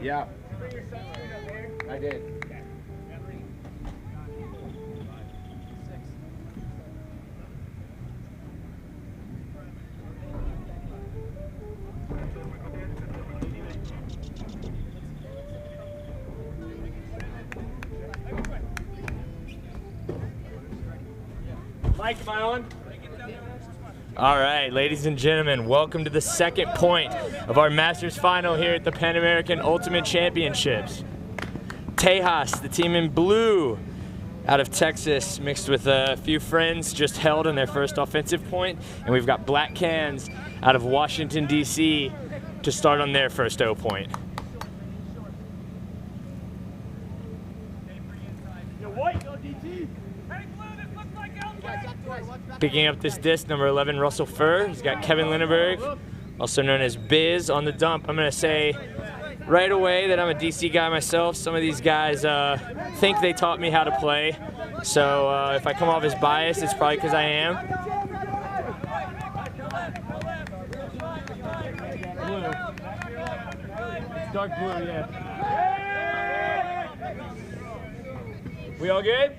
Yeah, I did. Mike, am I on? All right, ladies and gentlemen, welcome to the second point of our Masters final here at the Pan American Ultimate Championships. Tejas, the team in blue out of Texas, mixed with a few friends, just held in their first offensive point, and we've got Black Cans out of Washington, D.C. to start on their first O point. Picking up this disc, number 11, Russell Furr. He's got Kevin Lindenberg, also known as Biz, on the dump. I'm going to say right away that I'm a DC guy myself. Some of these guys think they taught me how to play. So if I come off as biased, it's probably because I am. Blue. Dark blue, yeah. We all good?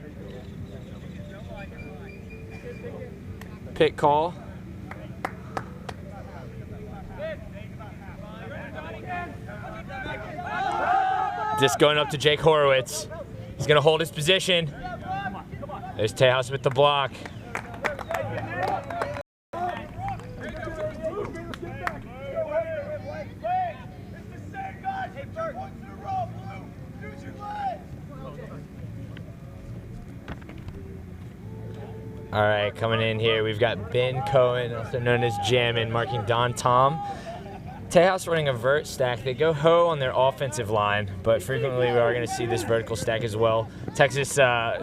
Pick call. Disc going up to Jake Horowitz. He's going to hold his position. There's Tejas with the block. All right, coming in here, we've got Ben Cohen, also known as Jammin, marking Don Tom. Tejas running a vert stack. They go ho on their offensive line, but frequently we are going to see this vertical stack as well. Texas,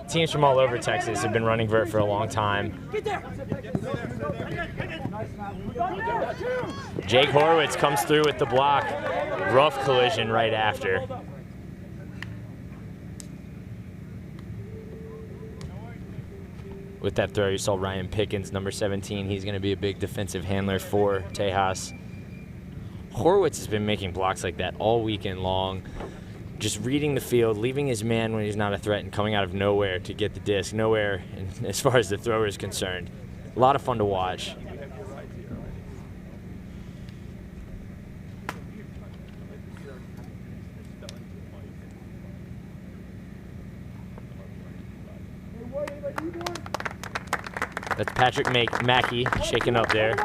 teams from all over Texas have been running vert for a long time. Jake Horowitz comes through with the block. Rough collision right after. With that throw, you saw Ryan Pickens, number 17. He's going to be a big defensive handler for Tejas. Horowitz has been making blocks like that all weekend long, just reading the field, leaving his man when he's not a threat, and coming out of nowhere to get the disc. Nowhere as far as the thrower is concerned. A lot of fun to watch. That's Patrick Mackey shaking up there.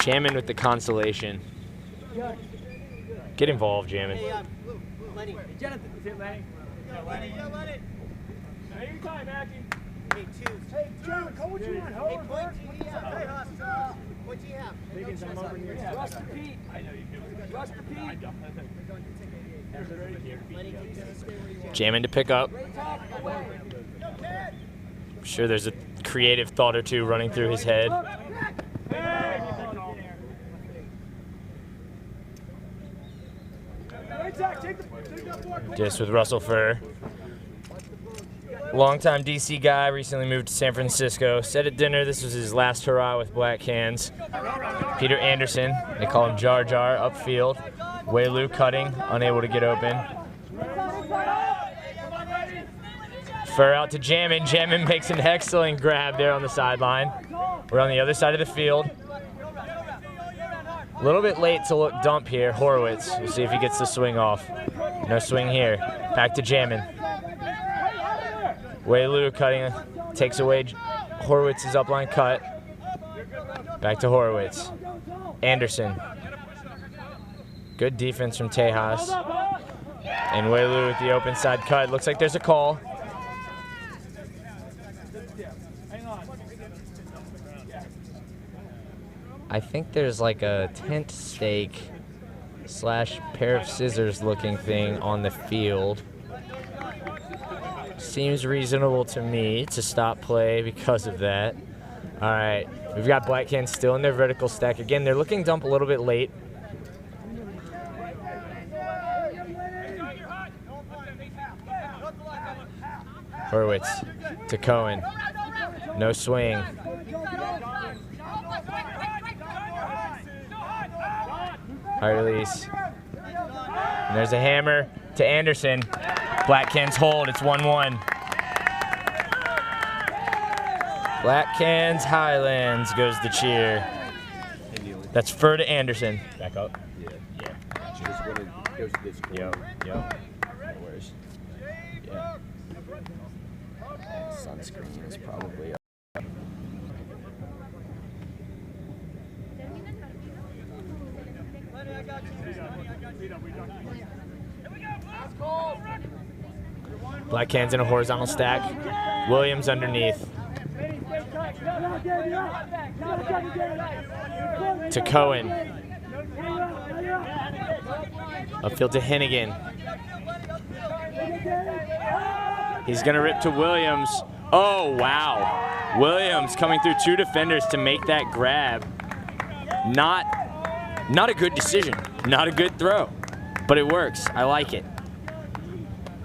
Jammin with the consolation. Get involved, Jammin. Take your time, Mackie. Hey, John, call what you want. Hey, what do you have? Taking some over here. Just repeat. I know you do. Just repeat. I don't. There's a very here. Jamming to pick up. I'm sure there's a creative thought or two running through his head. Just with Russell Furr. Longtime DC guy, recently moved to San Francisco. Said at dinner this was his last hurrah with Black Hands. Peter Anderson, they call him Jar Jar, upfield. Wei-Lu cutting, unable to get open. Furr out to Jammin. Jammin makes an excellent grab there on the sideline. We're on the other side of the field. A little bit late to look dump here. Horowitz, we'll see if he gets the swing off. No swing here. Back to Jammin. Wei-Lu cutting, takes away Horowitz's upline cut. Back to Horowitz. Anderson. Good defense from Tejas. And Wei-Lu with the open side cut. Looks like there's a call. I think there's like a tent stake / pair of scissors looking thing on the field. Seems reasonable to me to stop play because of that. All right, we've got Black Hands still in their vertical stack. Again, they're looking dump a little bit late. Horowitz to Cohen. No swing. High release. And there's a hammer to Anderson. Black Hands hold, it's 1-1. Black Hands Highlands goes the cheer. That's Furr to Anderson. Back up. Yeah. Just when it goes to this corner. Yep. No worries. Yeah. Sunscreen is probably up. Black Hands in a horizontal stack. Williams underneath. To Cohen. Upfield to Hennigan. He's gonna rip to Williams. Oh, wow. Williams coming through two defenders to make that grab. Not a good decision. Not a good throw. But it works. I like it.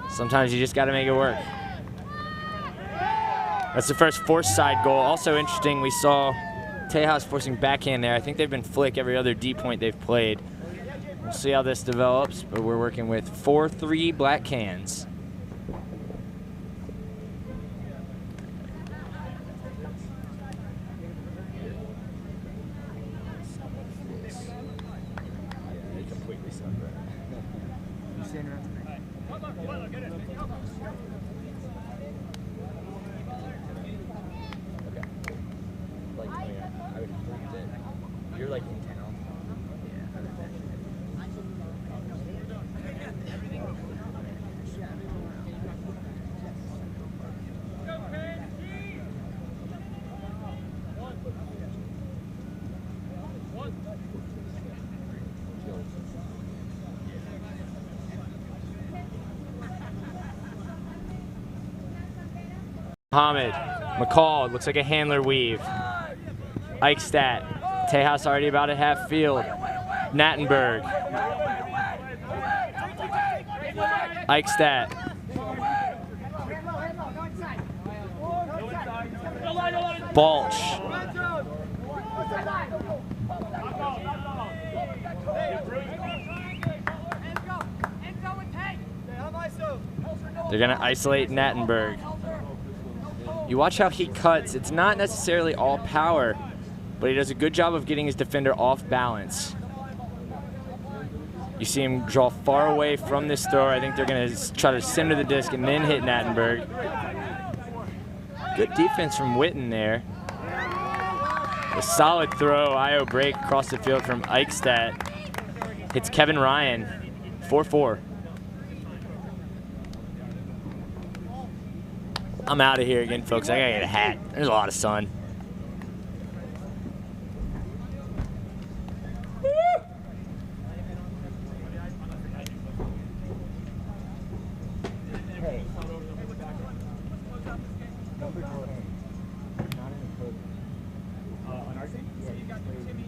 Sometimes you just got to make it work. That's the first forced side goal. Also interesting, we saw Tejas forcing backhand there. I think they've been flick every other D point they've played. We'll see how this develops, but we're working with 4-3 Black Hands. You're like in town. Mohammed, McCall, looks like a handler weave. Eichstadt, Tejas already about at half field. Nattenberg. Eichstadt. Balch. They're gonna isolate Nattenberg. You watch how he cuts. It's not necessarily all power, but he does a good job of getting his defender off balance. You see him draw far away from this thrower. I think they're going to try to center the disc and then hit Nattenberg. Good defense from Witten there. A solid throw, IO break across the field from Eichstadt. Hits Kevin Ryan, 4-4. I'm out of here again, folks. I gotta get a hat. There's a lot of sun. On our team? So you got Timmy's.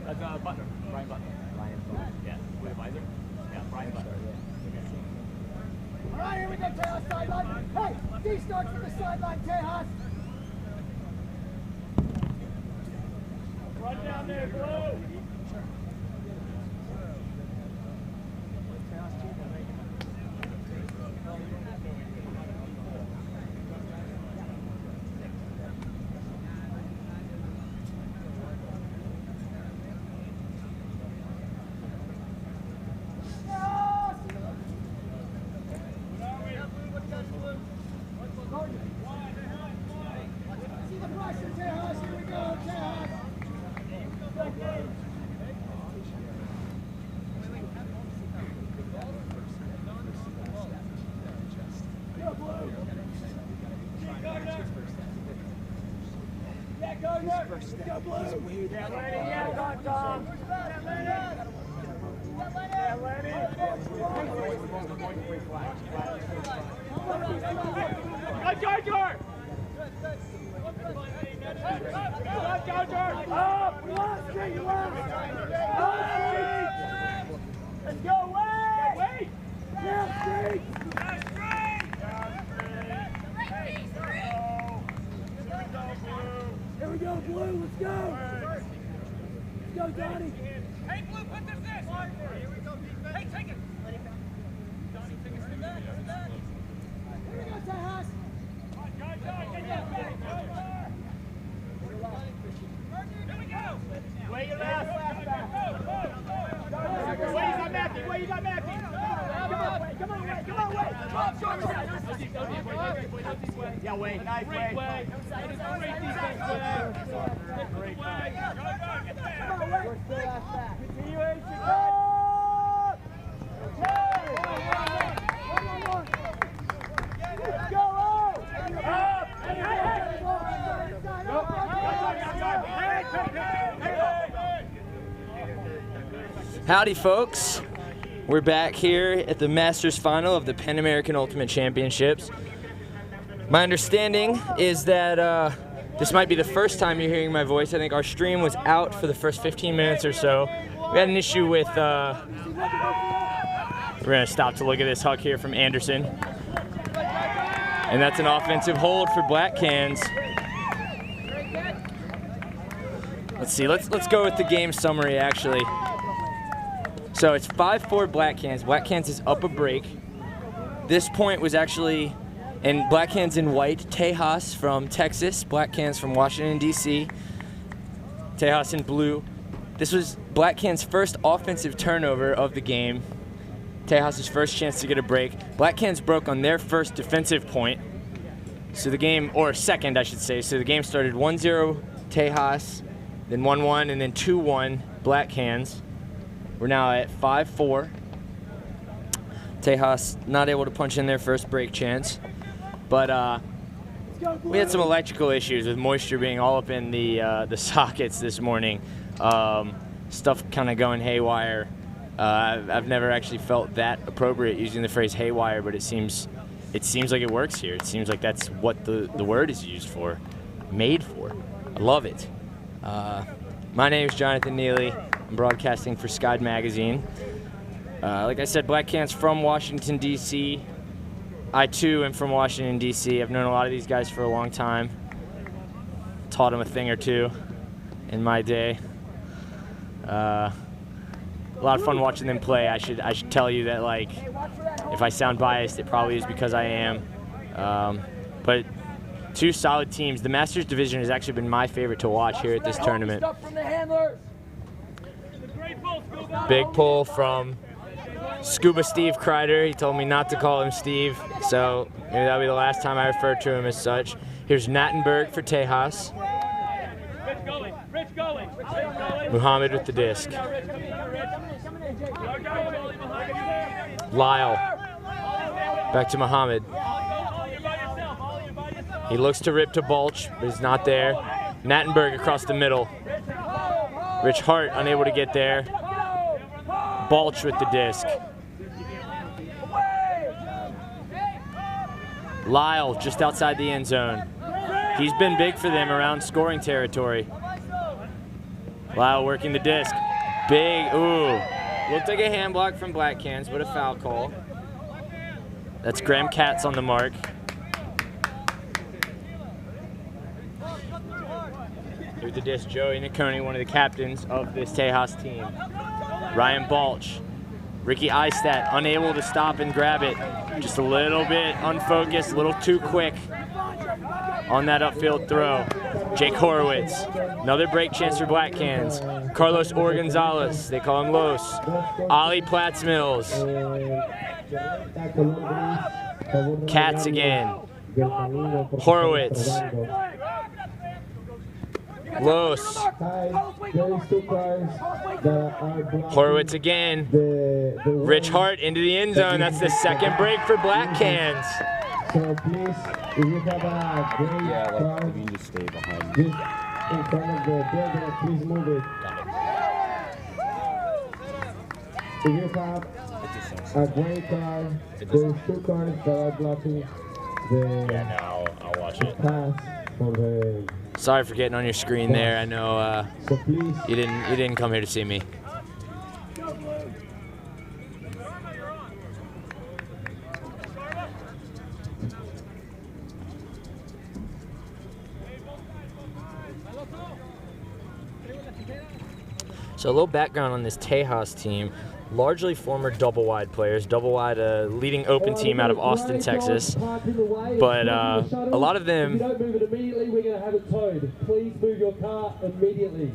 That's Butler. Brian Butler. Yeah. With a visor? Yeah, Brian Butler. All right, here we go, Tejas, sideline. Hey, D starts from the sideline, Tejas. Run down there, Blue. See the pressure, Tejas. Here we go, Tejas. Go, Blue. Yeah, Gardner. Go, Blue. Yeah, Lenny. Yeah, go, Tom. Yeah, Lenny. Go, Jar. Go, Jar. Up. We lost it, you lost. Let's go, Wade. Wade. Yeah, Steve. Here we go, Blue. Let's go. Let's go, Donnie. Hey, Blue, put this in. Here we go, defense. Hey, take it. Donnie, take it from that. Here we go, Tejas. Here we go. Where you left? Where you got Matthew? Where you got Matthew? Come on, Wade. Come on, Wade. Yeah, Wade. Nice, Wade. Great defense, Wade. Great play. Come on, Wade. We're still ass back. Continuation. Let's go, oh! Up! Howdy, folks. We're back here at the Masters Final of the Pan American Ultimate Championships. My understanding is that this might be the first time you're hearing my voice. I think our stream was out for the first 15 minutes or so. We had an issue with, we're gonna stop to look at this huck here from Anderson. And that's an offensive hold for Black Cans. Let's see, let's go with the game summary actually. So it's 5-4 Black Cans. Black Cans is up a break. This point was actually, and Black Cans in white, Tejas from Texas, Black Cans from Washington, D.C., Tejas in blue. This was Black Cans' first offensive turnover of the game. Tejas' first chance to get a break. Black Cans broke on their first defensive point. So the game, or second I should say, so the game started 1-0 Tejas, then 1-1, and then 2-1 Black Cans. We're now at 5-4. Tejas not able to punch in their first break chance. But we had some electrical issues with moisture being all up in the sockets this morning. Stuff kind of going haywire. I've never actually felt that appropriate using the phrase haywire, but it seems like it works here. It seems like that's what the word is used for, made for. I love it. My name is Jonathan Neely. I'm broadcasting for Skyd Magazine. Like I said, Black Cans from Washington, D.C. I, too, am from Washington, D.C. I've known a lot of these guys for a long time. Taught them a thing or two in my day. A lot of fun watching them play. I should tell you that, like, if I sound biased, it probably is because I am. But two solid teams. The Masters division has actually been my favorite to watch here at this tournament. Big pull from Scuba Steve Kreider. He told me not to call him Steve, so maybe that'll be the last time I refer to him as such. Here's Nattenberg for Tejas. Rich going. Muhammad with the disc. Lyle. Back to Muhammad. He looks to rip to Balch, but he's not there. Nattenberg across the middle. Rich Hart unable to get there. Balch with the disc. Lyle just outside the end zone. He's been big for them around scoring territory. Lyle working the disc. Big, ooh. Looked like a hand block from Black Cans, but a foul call. That's Graham Katz on the mark. With the disc, Joey Niconi, one of the captains of this Tejas team. Ryan Balch. Ricky Eistat unable to stop and grab it. Just a little bit unfocused, a little too quick on that upfield throw. Jake Horowitz. Another break chance for Black Cans. Carlos Orgonzales, they call him Los. Ollie Platzmills. Katz again. Horowitz. Los. Horowitz again. Rich Hart into the end zone. That's the second break for Black Cans. So please, if you have a great car, if you just stay behind. just in front of the building, please move it. If you have a great car, there's 2 cars that are blocking the Yeah, no, I'll watch it. path for the. Sorry for getting on your screen there. I know So please. you didn't come here to see me. So a little background on this Tejas team. Largely former double wide players. Double wide, a leading open team out of Austin, Texas. But a lot of them. If you don't move it immediately, we're going to have it towed. Please move your car immediately.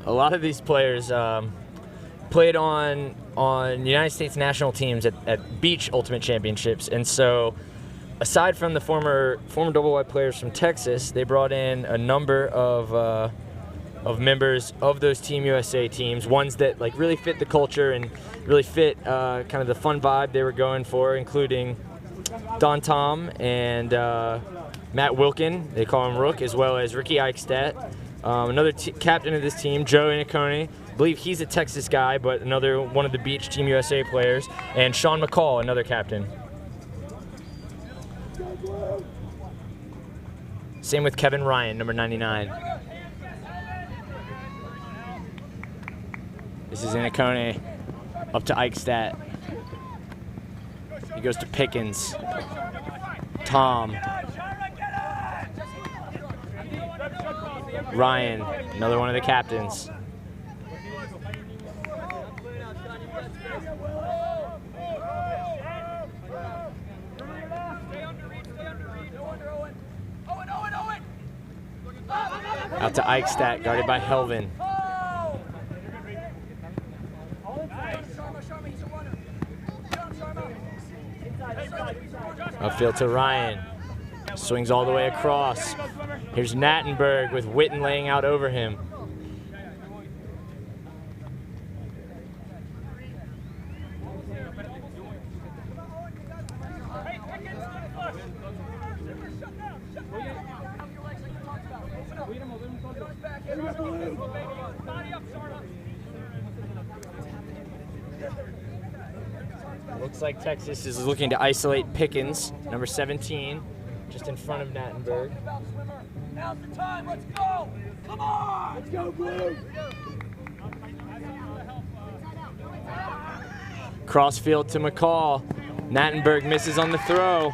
A lot of these players played on United States national teams at beach ultimate championships, and so aside from the former double wide players from Texas, they brought in a number of members of those Team USA teams, ones that like really fit the culture and really fit kind of the fun vibe they were going for, including Don Tom and Matt Wilkin, they call him Rook, as well as Ricky Eichstadt. Another captain of this team, Joe Niconi. I believe he's a Texas guy, but another one of the Beach Team USA players. And Sean McCall, another captain. Same with Kevin Ryan, number 99. This is Niconi, up to Eichstadt. He goes to Pickens. Tom. Ryan, another one of the captains. Out to Eichstadt, guarded by Helvin. Upfield to Ryan. Swings all the way across. Here's Nattenberg with Witten laying out over him. Looks like Texas is looking to isolate Pickens, number 17, just in front of Nattenberg. Now's the time, let's go! Come on! Let's go, Blue! Crossfield to McCall. Nattenberg misses on the throw.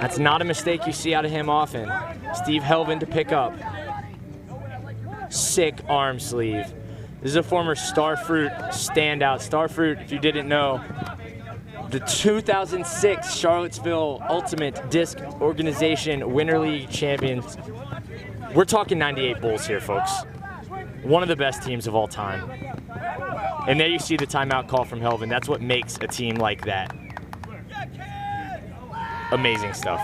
That's not a mistake you see out of him often. Steve Helvin to pick up. Sick arm sleeve. This is a former Starfruit standout. Starfruit, if you didn't know, the 2006 Charlottesville Ultimate Disc Organization Winter League champions. We're talking 98 Bulls here, folks. One of the best teams of all time. And there you see the timeout call from Helvin. That's what makes a team like that. Amazing stuff.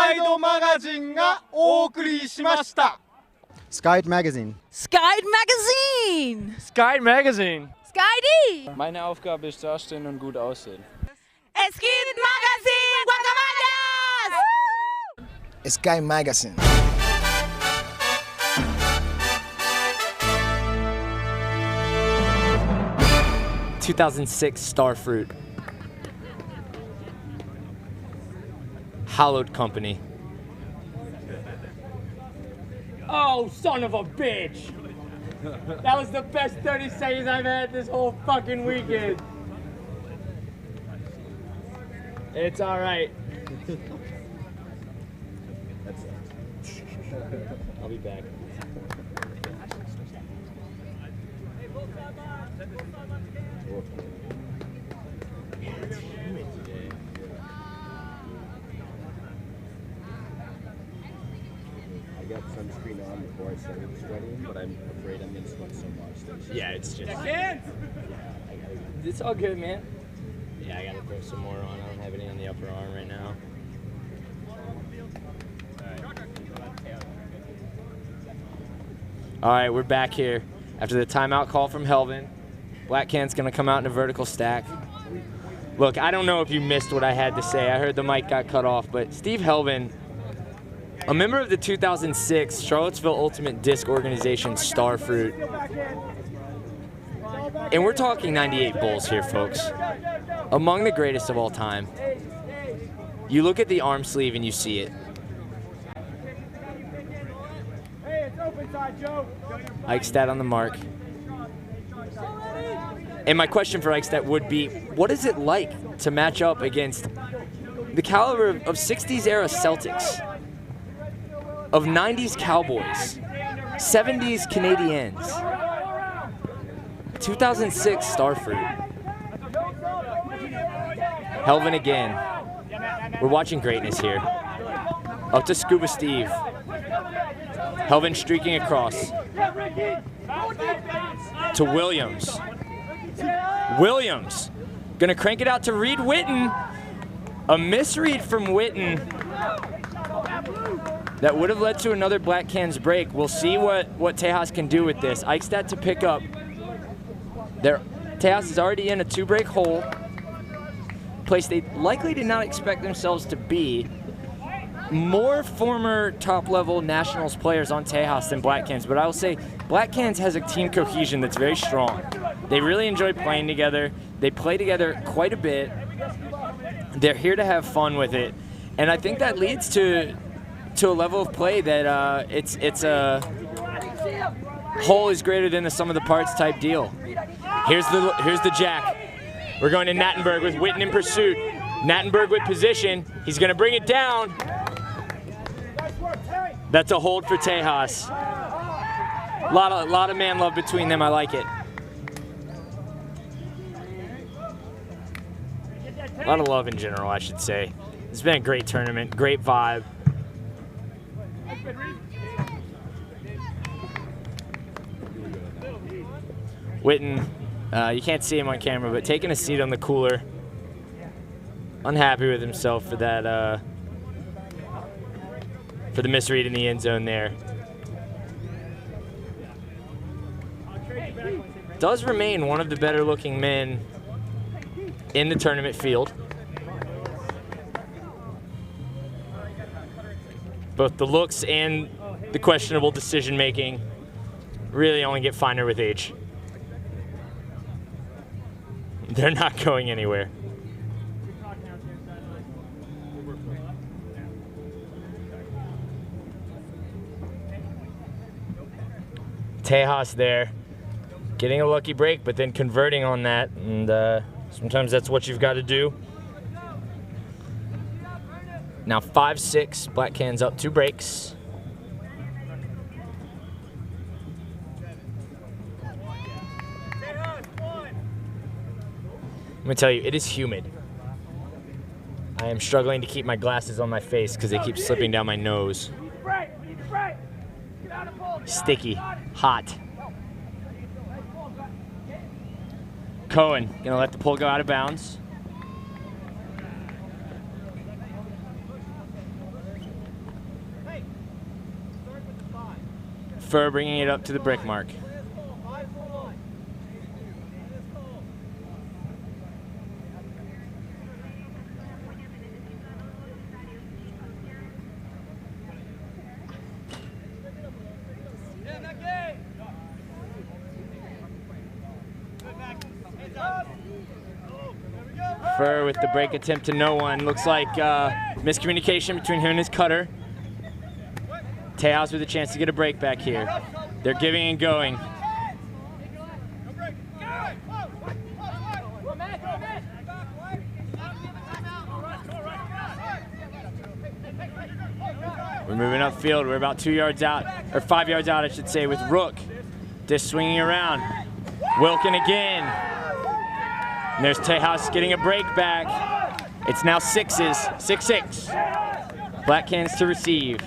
ガイドマガジンがお送りしました。 Sky Magazine. Sky Magazine! Sky Magazine. Sky D! Meine Aufgabe ist dastehen und gut aussehen. Es gibt Magazine! Guacamayas! Sky Magazine. ...2006 Starfruit. Hallowed Company. Oh, son of a bitch! That was the best 30 seconds I've had this whole fucking weekend. It's all right. I'll be back. I got sunscreen on before I started sweating, but I'm afraid I'm gonna sweat so much. Yeah, it's just... Again. It's all good, man. Yeah, I gotta throw some more on. I don't have any on the upper arm right now. All right, we're back here after the timeout call from Helvin. Black Can's gonna come out in a vertical stack. Look, I don't know if you missed what I had to say. I heard the mic got cut off, but Steve Helvin, a member of the 2006 Charlottesville Ultimate Disc Organization Starfruit. And we're talking 98 Bulls here, folks. Among the greatest of all time. You look at the arm sleeve and you see it. Eichstadt on the mark. And my question for Eichstadt would be, what is it like to match up against the caliber of 60s era Celtics, of 90s Cowboys, 70s Canadiens, 2006 Starfruit? Helvin again. We're watching greatness here. Up to Scuba Steve. Helvin streaking across. To Williams. Williams. Gonna crank it out to Reed Witten. A misread from Witten that would have led to another Black Cans break. We'll see what Tejas can do with this. Eichstadt to pick up. Tejas is already in a 2-break hole. Place they likely did not expect themselves to be. More former top-level Nationals players on Tejas than Black Cans, but I will say Black Cans has a team cohesion that's very strong. They really enjoy playing together. They play together quite a bit. They're here to have fun with it, and I think that leads to a level of play that it's a whole is greater than the sum of the parts type deal. Here's the jack. We're going to Nattenberg with Witten in pursuit. Nattenberg with position. He's going to bring it down. That's a hold for Tejas. A lot of man love between them. I like it. A lot of love in general, I should say. It's been a great tournament, great vibe. Witten, you can't see him on camera, but taking a seat on the cooler. Unhappy with himself for that, for the misread in the end zone there. Does remain one of the better looking men in the tournament field. Both the looks and the questionable decision making really only get finer with age. They're not going anywhere. Tejas there, getting a lucky break, but then converting on that, and sometimes that's what you've got to do. Now 5-6, Black Cans up 2 breaks. Let me tell you, it is humid. I am struggling to keep my glasses on my face because they keep slipping down my nose. Sticky, hot. Cohen gonna let the pull go out of bounds. Fur bringing it up to the brick mark. Fur with the break attempt to no one. Looks like miscommunication between him and his cutter. Tejas with a chance to get a break back here. They're giving and going. We're moving upfield. We're about 2 yards out, or 5 yards out, I should say, with Rook. Just swinging around. Wilkin again. And there's Tejas getting a break back. It's now 6-6. Black Cans to receive.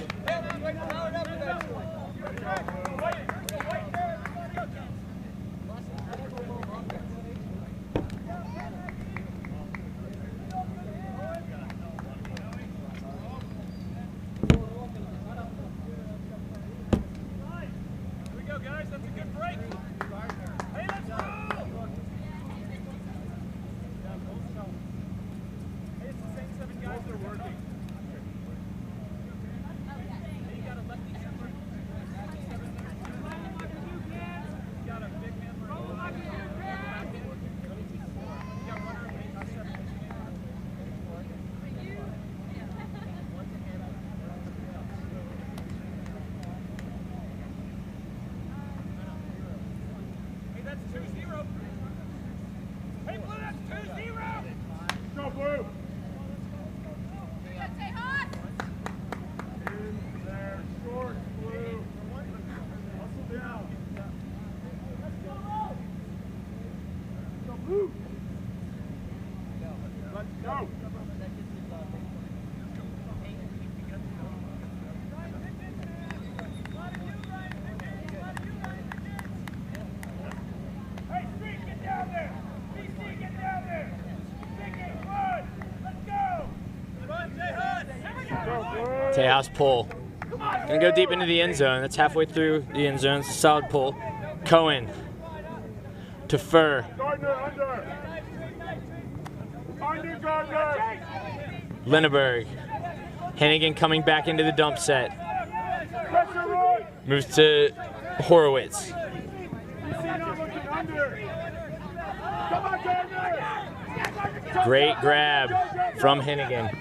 Tejas pull. Gonna go deep into the end zone. That's halfway through the end zone. It's a solid pull. Cohen to Fur. Linneberg. Hennigan coming back into the dump set. Moves to Horowitz. Great grab from Hennigan.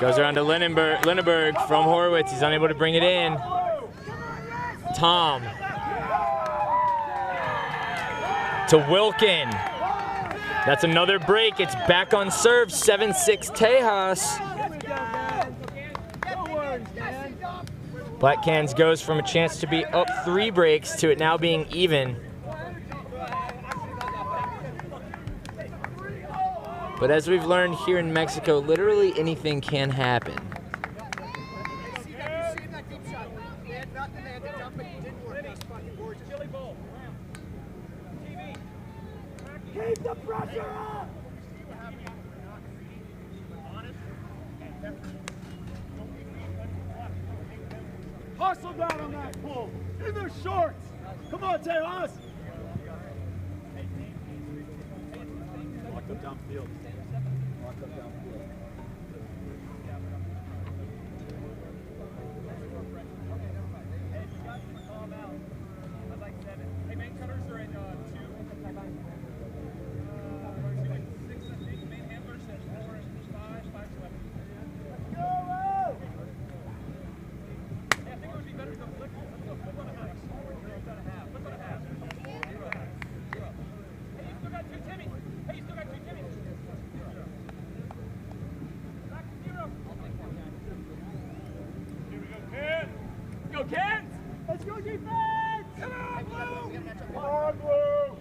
Goes around to Linneberg from Horowitz. He's unable to bring it in. Tom. To Wilkin. That's another break. It's back on serve. 7-6 Tejas. Black Cans goes from a chance to be up 3 breaks to it now being even. But as we've learned here in Mexico, literally anything can happen. Keep the pressure up! Hustle down on that pull. In their shorts. Come on, Tejas. Lock them downfield. Lock them downfield. Hey, main cutters are at 2. Main handlers at 4 and 5, 5 to 11. Go! Hey, I think it would be better to go flip. Let's go flip on a half. Flip on a half. Flip on a half. 0. Hey, you still got 2 Timmys. Hey, you still got 2 Timmys. Back to 0. Here we go, Ken. Go, Ken. Let's go defense! Come on, Blue. Come on, Blue!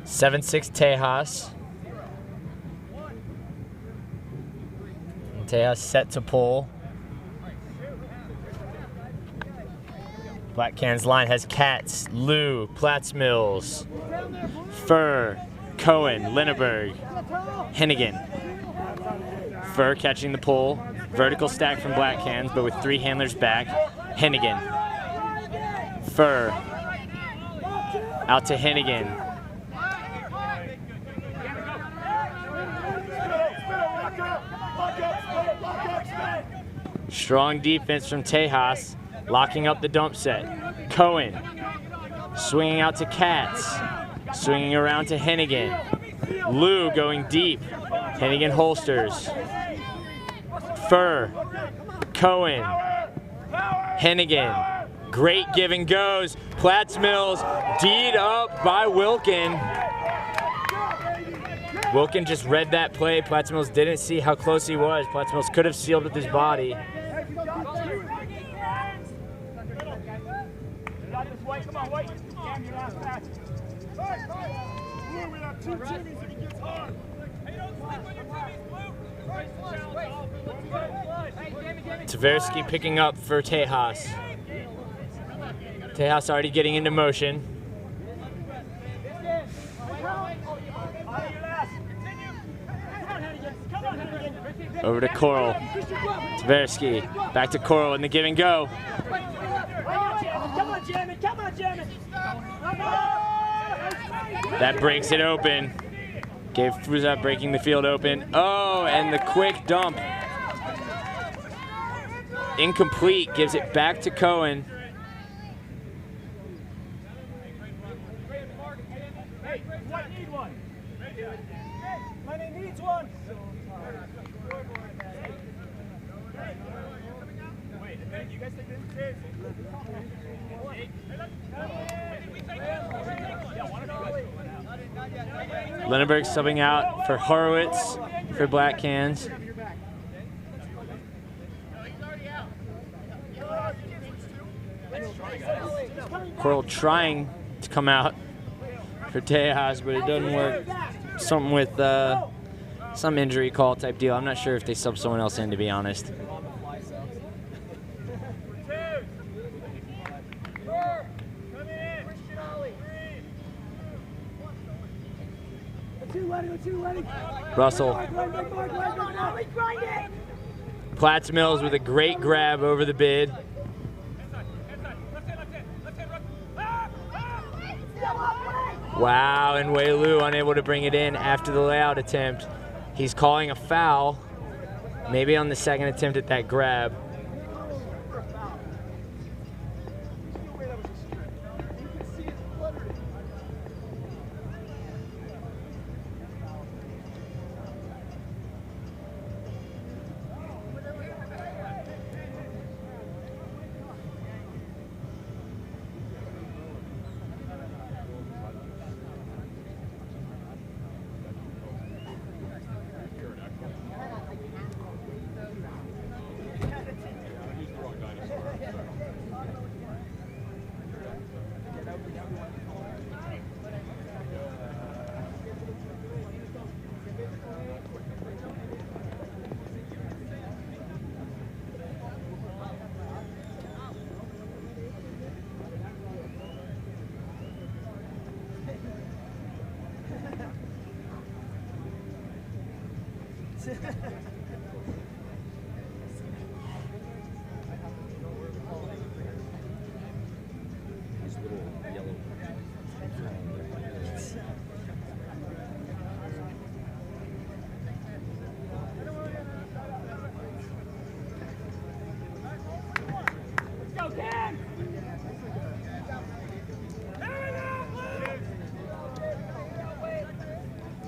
7-6 Tejas. Tejas set to pull. Black Cans line has Katz, Lou, Platts Mills, Fur, Cohen, Linneberg, Hennigan. Fur catching the pull. Vertical stack from Black Cans, but with 3 handlers back. Hennigan. Fur. Out to Hennigan. Strong defense from Tejas, locking up the dump set. Cohen. Swinging out to Katz. Swinging around to Hennigan. Lou going deep. Hennigan holsters. Fur. Cohen. Hennigan. Great give and goes. Platts Mills D'd up by Wilkin. Wilkin just read that play. Platts Mills didn't see how close he was. Platts Mills could have sealed with his body. Tversky picking up for Tejas. Tejas already getting into motion. Over to Coral. Tversky back to Coral in the give and go. That breaks it open. Gave Fruza breaking the field open. Oh, and the quick dump. Incomplete, gives it back to Cohen. Linneberg subbing out for Horowitz for Black Cans. Coral trying to come out for Tejas, but it doesn't work. Something with some injury call type deal. I'm not sure if they sub someone else in, to be honest. Russell. Platts Mills with a great grab over the bid. Wow, and Wei Lu unable to bring it in after the layout attempt. He's calling a foul, maybe on the second attempt at that grab.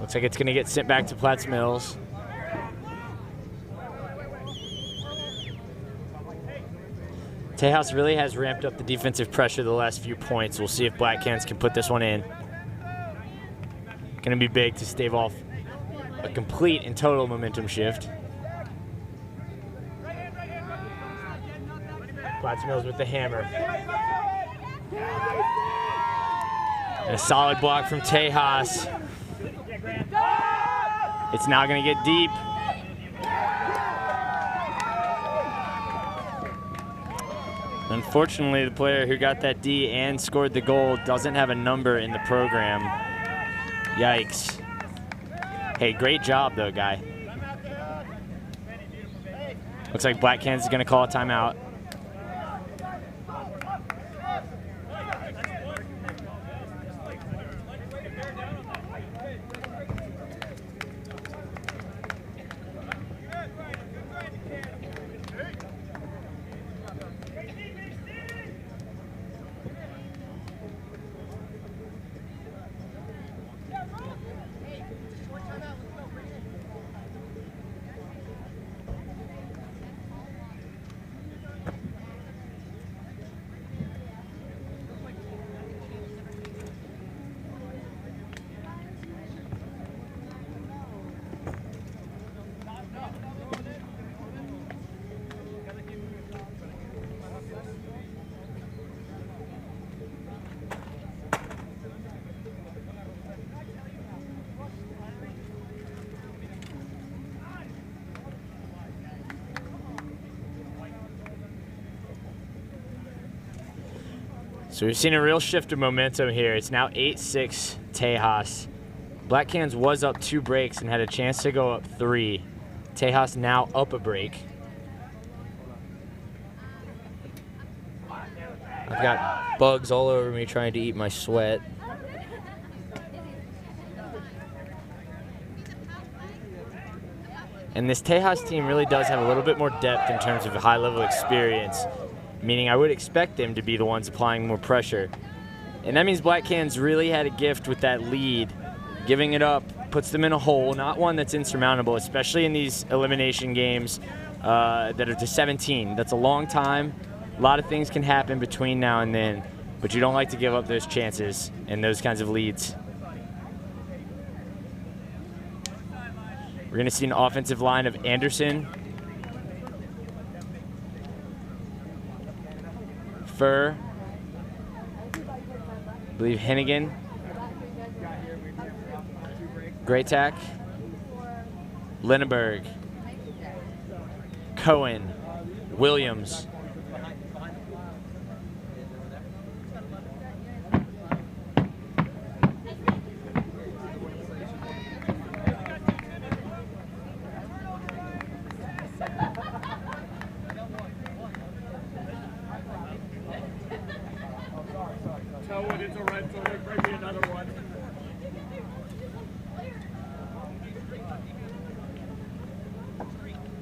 Looks like it's going to get sent back to Platts Mills. Tejas really has ramped up the defensive pressure the last few points. We'll see if Black Cans can put this one in. Going to be big to stave off a complete and total momentum shift. Platts Mills with the hammer. And a solid block from Tejas. It's now going to get deep. Unfortunately, the player who got that D and scored the goal doesn't have a number in the program. Yikes. Hey, great job though, guy. Looks like Black Cans is gonna call a timeout. So we've seen a real shift of momentum here. It's now 8-6 Tejas. Black Cans was up 2 breaks and had a chance to go up 3. Tejas now up a break. I've got bugs all over me trying to eat my sweat. And this Tejas team really does have a little bit more depth in terms of high-level experience, meaning I would expect them to be the ones applying more pressure. And that means Black Cans really had a gift with that lead. Giving it up puts them in a hole, not one that's insurmountable, especially in these elimination games that are to 17. That's a long time. A lot of things can happen between now and then, but you don't like to give up those chances and those kinds of leads. We're going to see an offensive line of Anderson, Furr, I believe Hennigan, Graytack, Lindenberg, Cohen, Williams.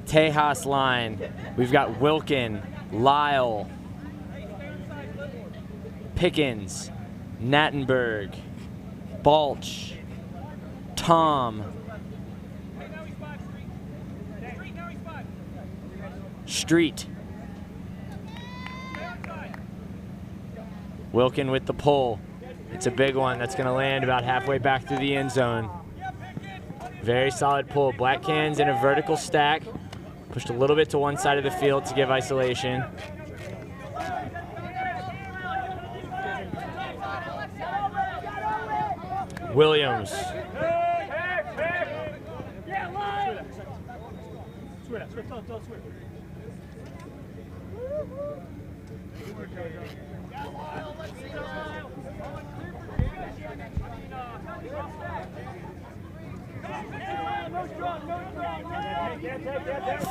Tejas line, we've got Wilkin, Lyle, Pickens, Nattenberg, Balch, Tom, Street, Wilkin with the pull. It's a big one that's going to land about halfway back through the end zone. Very solid pull. Black Cans in a vertical stack. Pushed a little bit to one side of the field to give isolation. Williams.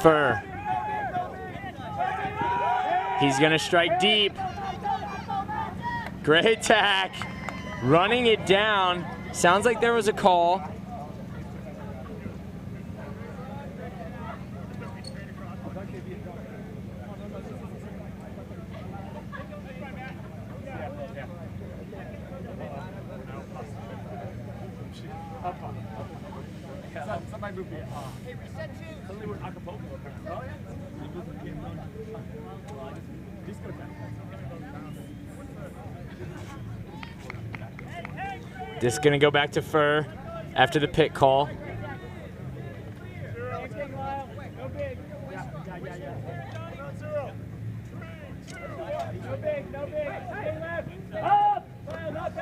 Furr. He's gonna strike deep. Great tack. Running it down. Sounds like there was a call. Somebody move me. Hey, reset two. Suddenly we're Acapulco. Oh, yeah. This is gonna go back to Furr after the pit call.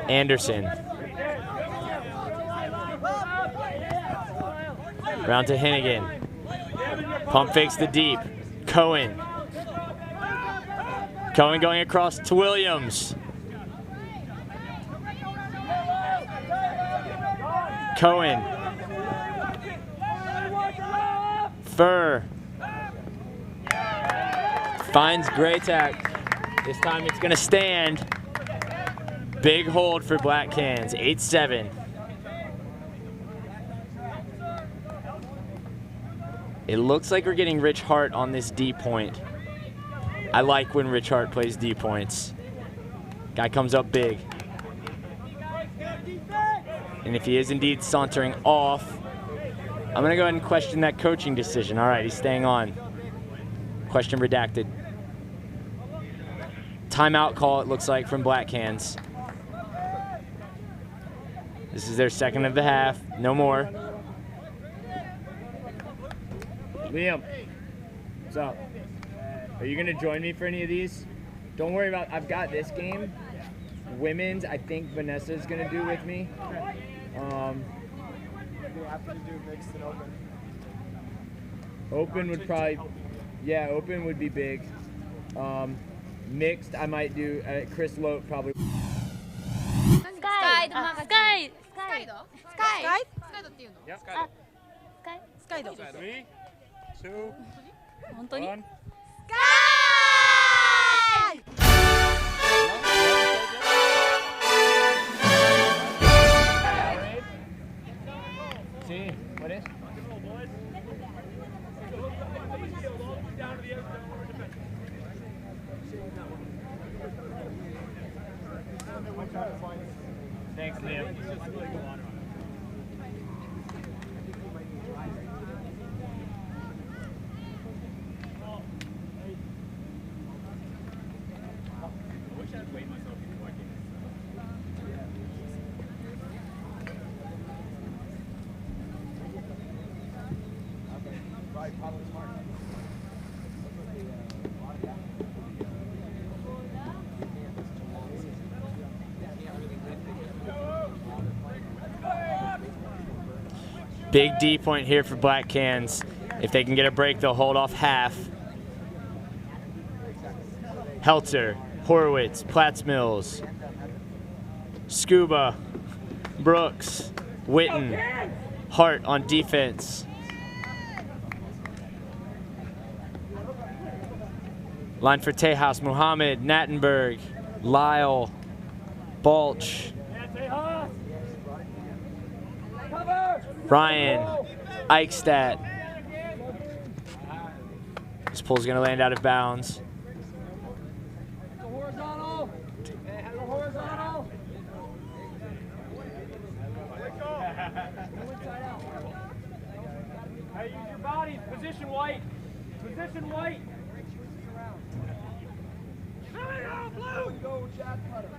Anderson. Round to Hennigan. Pump fakes the deep. Cohen. Cohen going across to Williams. Cohen. Fur. Finds Graytac. This time it's going to stand. Big hold for Black Cans, 8-7. It looks like we're getting Rich Hart on this D point. I like when Rich Hart plays D points. Guy comes up big. And if he is indeed sauntering off, I'm going to go ahead and question that coaching decision. All right, he's staying on. Question redacted. Timeout call, it looks like, from Black Cans. This is their second of the half. No more. Liam, what's up? Are you gonna join me for any of these? Don't worry about, I've got this game. Women's, I think Vanessa's gonna do with me. Do you have to do mixed and open? Open would probably, yeah, open would be big. Mixed, I might do, Chris Lote probably. Sky. Sky. Sky. Yep. Sky. 3, 2, 本当に 1. See, what is? Thanks, Liam. Big D point here for Black Cans. If they can get a break, they'll hold off half. Heltzer, Horowitz, Platts Mills, Scuba, Brooks, Witten, Hart on defense. Line for Tejas, Muhammad, Nattenberg, Lyle, Balch, Ryan, Eichstadt. This pull's gonna land out of bounds. Horizontal. Horizontal. Hey, use your bodies. Position white. Position white. Go, Jack Cutter.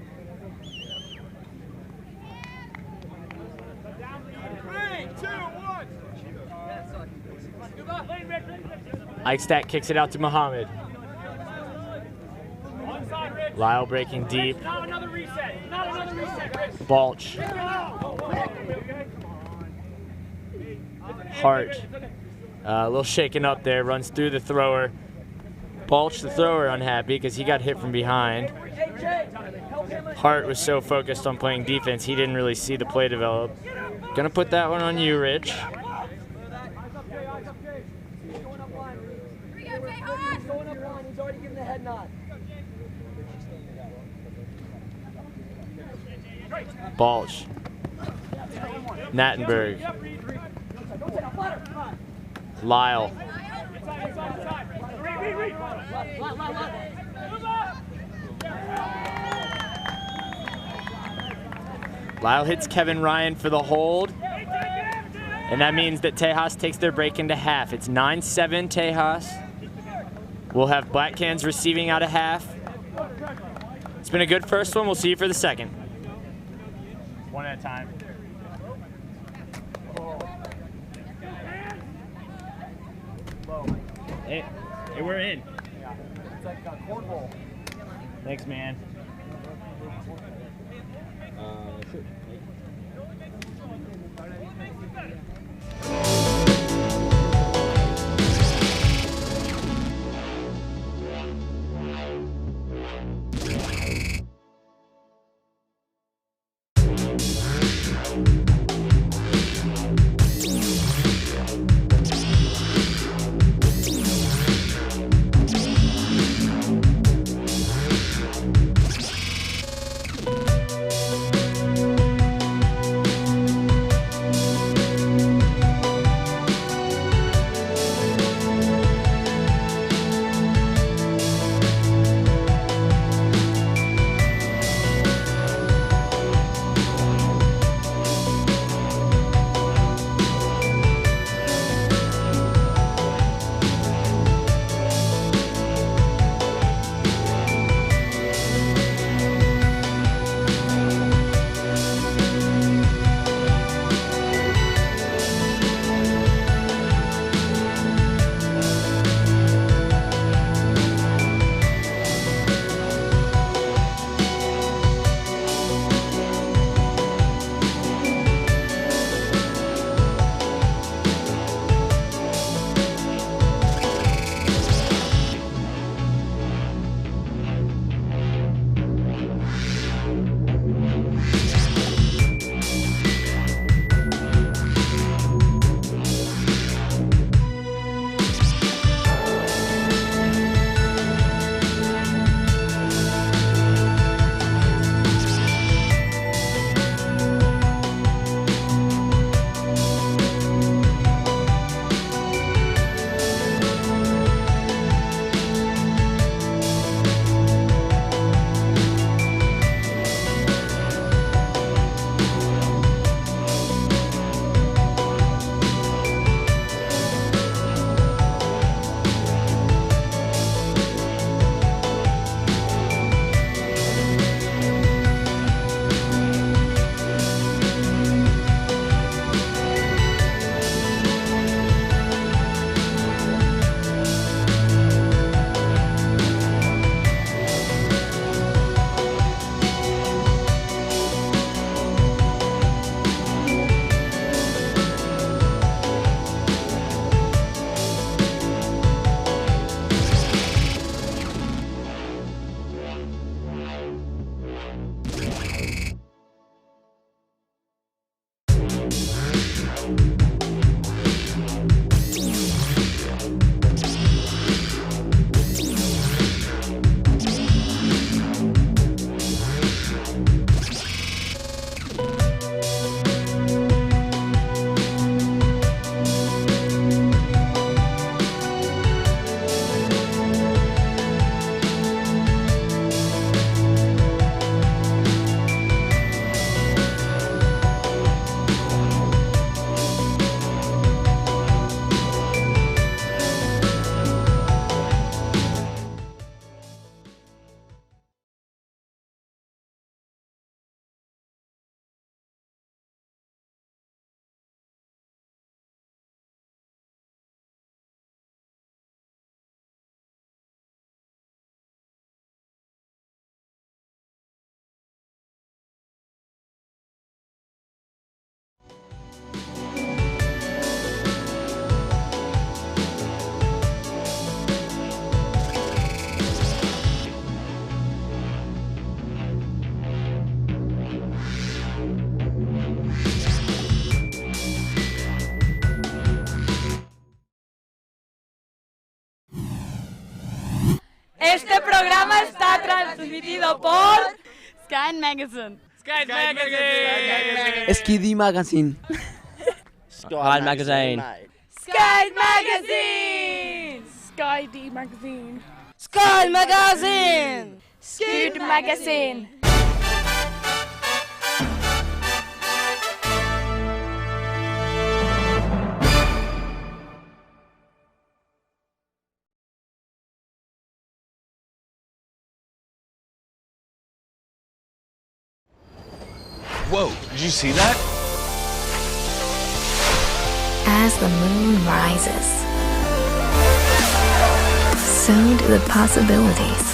3, 2, 1. Eichstadt kicks it out to Muhammad. Onside, Rich. Lyle breaking deep. Not another reset. Not another reset, Rich. Balch, Hart. A little shaken up there, runs through the thrower. Balch, the thrower, unhappy because he got hit from behind. Hart was so focused on playing defense, he didn't really see the play develop. Gonna put that one on you, Rich. He's already given the head nod. Balch, Nattenberg, Lyle, Lyle hits Kevin Ryan for the hold, and that means that Tejas takes their break into half. It's 9-7 Tejas. We'll have Black Cans receiving out of half. It's been a good first one. We'll see you for the second. One at a time. Hey, we're in. It's like a cornhole. Thanks, man. Sure. Este programa está transmitido por Sky Magazine. Sky Magazine! Skiddy Magazine. Sky Magazine. Sky Magazine. Sky D Magazine. Sky Magazine. Sky Magazine. Whoa, did you see that? As the moon rises, so do the possibilities.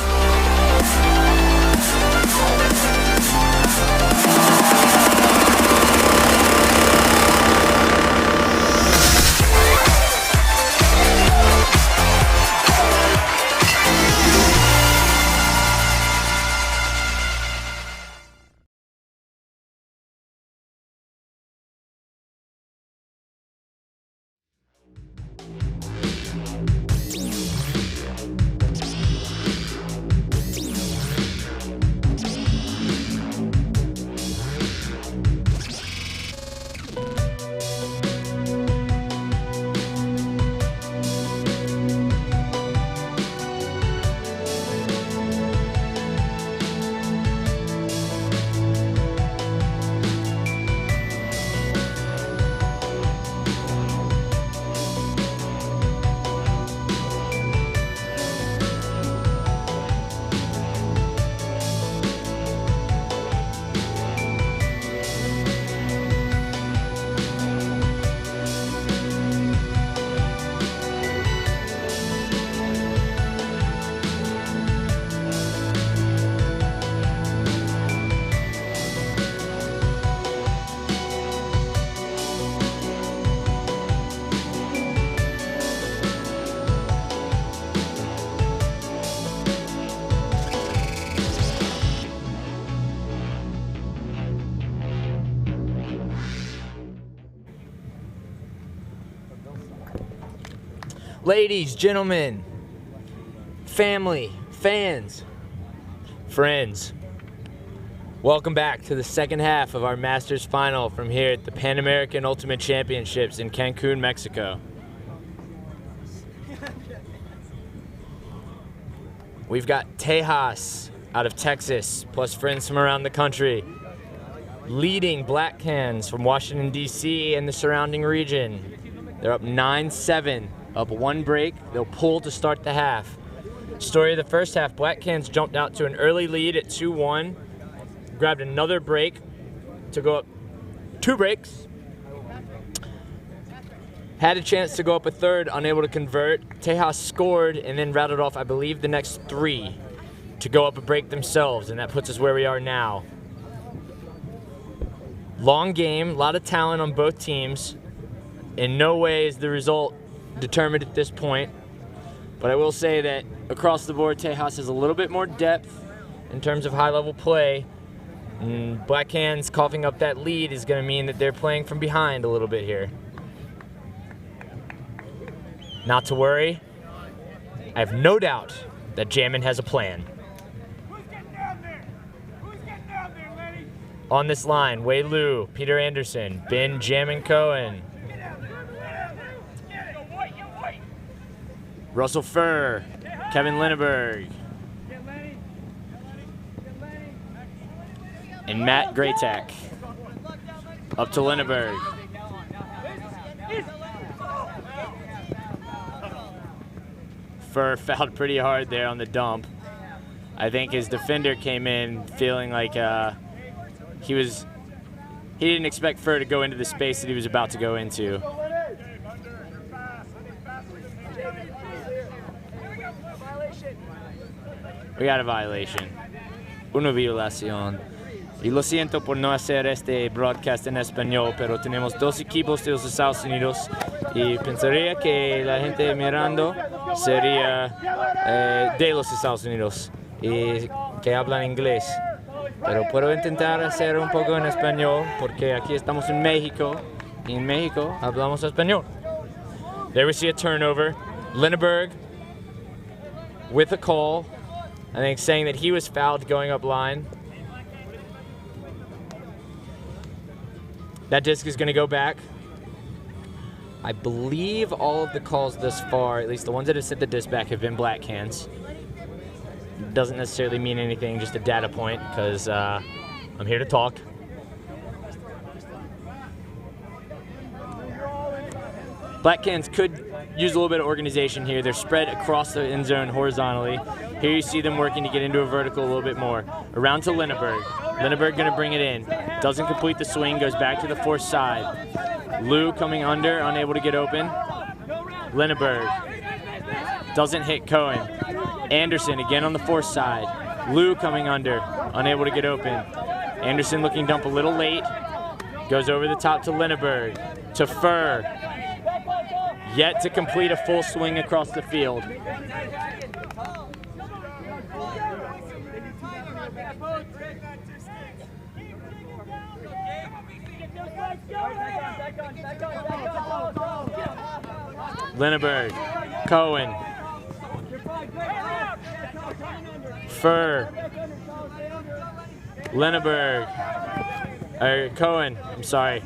Ladies, gentlemen, family, fans, friends, welcome back to the second half of our Masters Final from here at the Pan American Ultimate Championships in Cancun, Mexico. We've got Tejas out of Texas, plus friends from around the country, leading Black Cans from Washington, D.C. and the surrounding region. They're up 9-7. Up one break, they'll pull to start the half. Story of the first half, Black Cans jumped out to an early lead at 2-1, grabbed another break to go up 2 breaks, had a chance to go up a third, unable to convert. Tejas scored and then rattled off, I believe, the next 3 to go up a break themselves, and that puts us where we are now. Long game, a lot of talent on both teams. In no way is the result determined at this point, but I will say that across the board, Tejas has a little bit more depth in terms of high-level play, and Black Cans coughing up that lead is going to mean that they're playing from behind a little bit here. Not to worry, I have no doubt that Jammin has a plan. On this line, Wei Lu, Peter Anderson, Ben Jammin Cohen, Russell Furr, Kevin Linneberg, and Matt Graytek. Up to Linneberg. Furr fouled pretty hard there on the dump. I think his defender came in feeling like he didn't expect Furr to go into the space that he was about to go into. We got a violation. Una violación. Y lo siento por no hacer este broadcast en español, pero tenemos 2 equipos de los Estados Unidos y pensaría que la gente mirando sería de los Estados Unidos y que hablan inglés. Pero puedo intentar hacer un poco en español porque aquí estamos en México y en México hablamos español. There we see a turnover. Linneberg with a call. I think, saying that he was fouled going up line. That disc is going to go back. I believe all of the calls thus far, at least the ones that have sent the disc back, have been black hands. Doesn't necessarily mean anything, just a data point, because I'm here to talk. Black hands could use a little bit of organization here. They're spread across the end zone horizontally. Here you see them working to get into a vertical a little bit more. Around to Linneberg. Linneberg going to bring it in. Doesn't complete the swing, goes back to the force side. Lou coming under, unable to get open. Linneberg doesn't hit Cohen. Anderson again on the force side. Lou coming under, unable to get open. Anderson looking dump a little late. Goes over the top to Linneberg. To Furr. Yet to complete a full swing across the field. Linneberg, Cohen, Furr, Linneberg, Cohen, I'm sorry,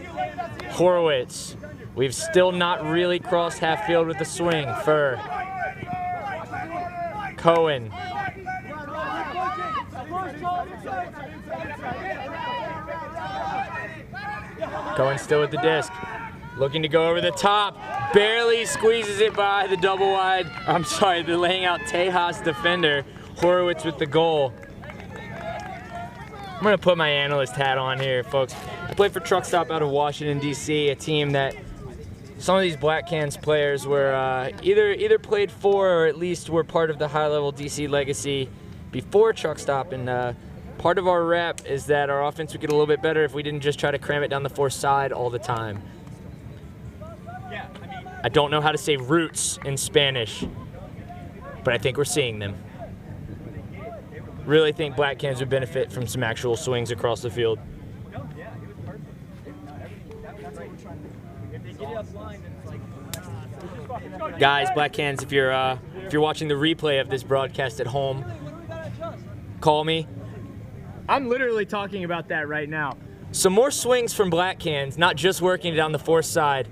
Horowitz. We've still not really crossed half field with the swing. Furr, Cohen, Cohen still with the disc, looking to go over the top, barely squeezes it by the double wide, I'm sorry, the laying out Tejas defender. Horowitz with the goal. I'm gonna put my analyst hat on here, folks. I played for Truck Stop out of Washington, D.C., a team that some of these Black Cans players were either played for or at least were part of the high-level D.C. legacy before Truck Stop, and part of our rep is that our offense would get a little bit better if we didn't just try to cram it down the force side all the time. I don't know how to say roots in Spanish, but I think we're seeing them. Really think Black Cans would benefit from some actual swings across the field. Guys, Black Cans, if you're watching the replay of this broadcast at home, call me. I'm literally talking about that right now. Some more swings from Black Cans, not just working down the force side.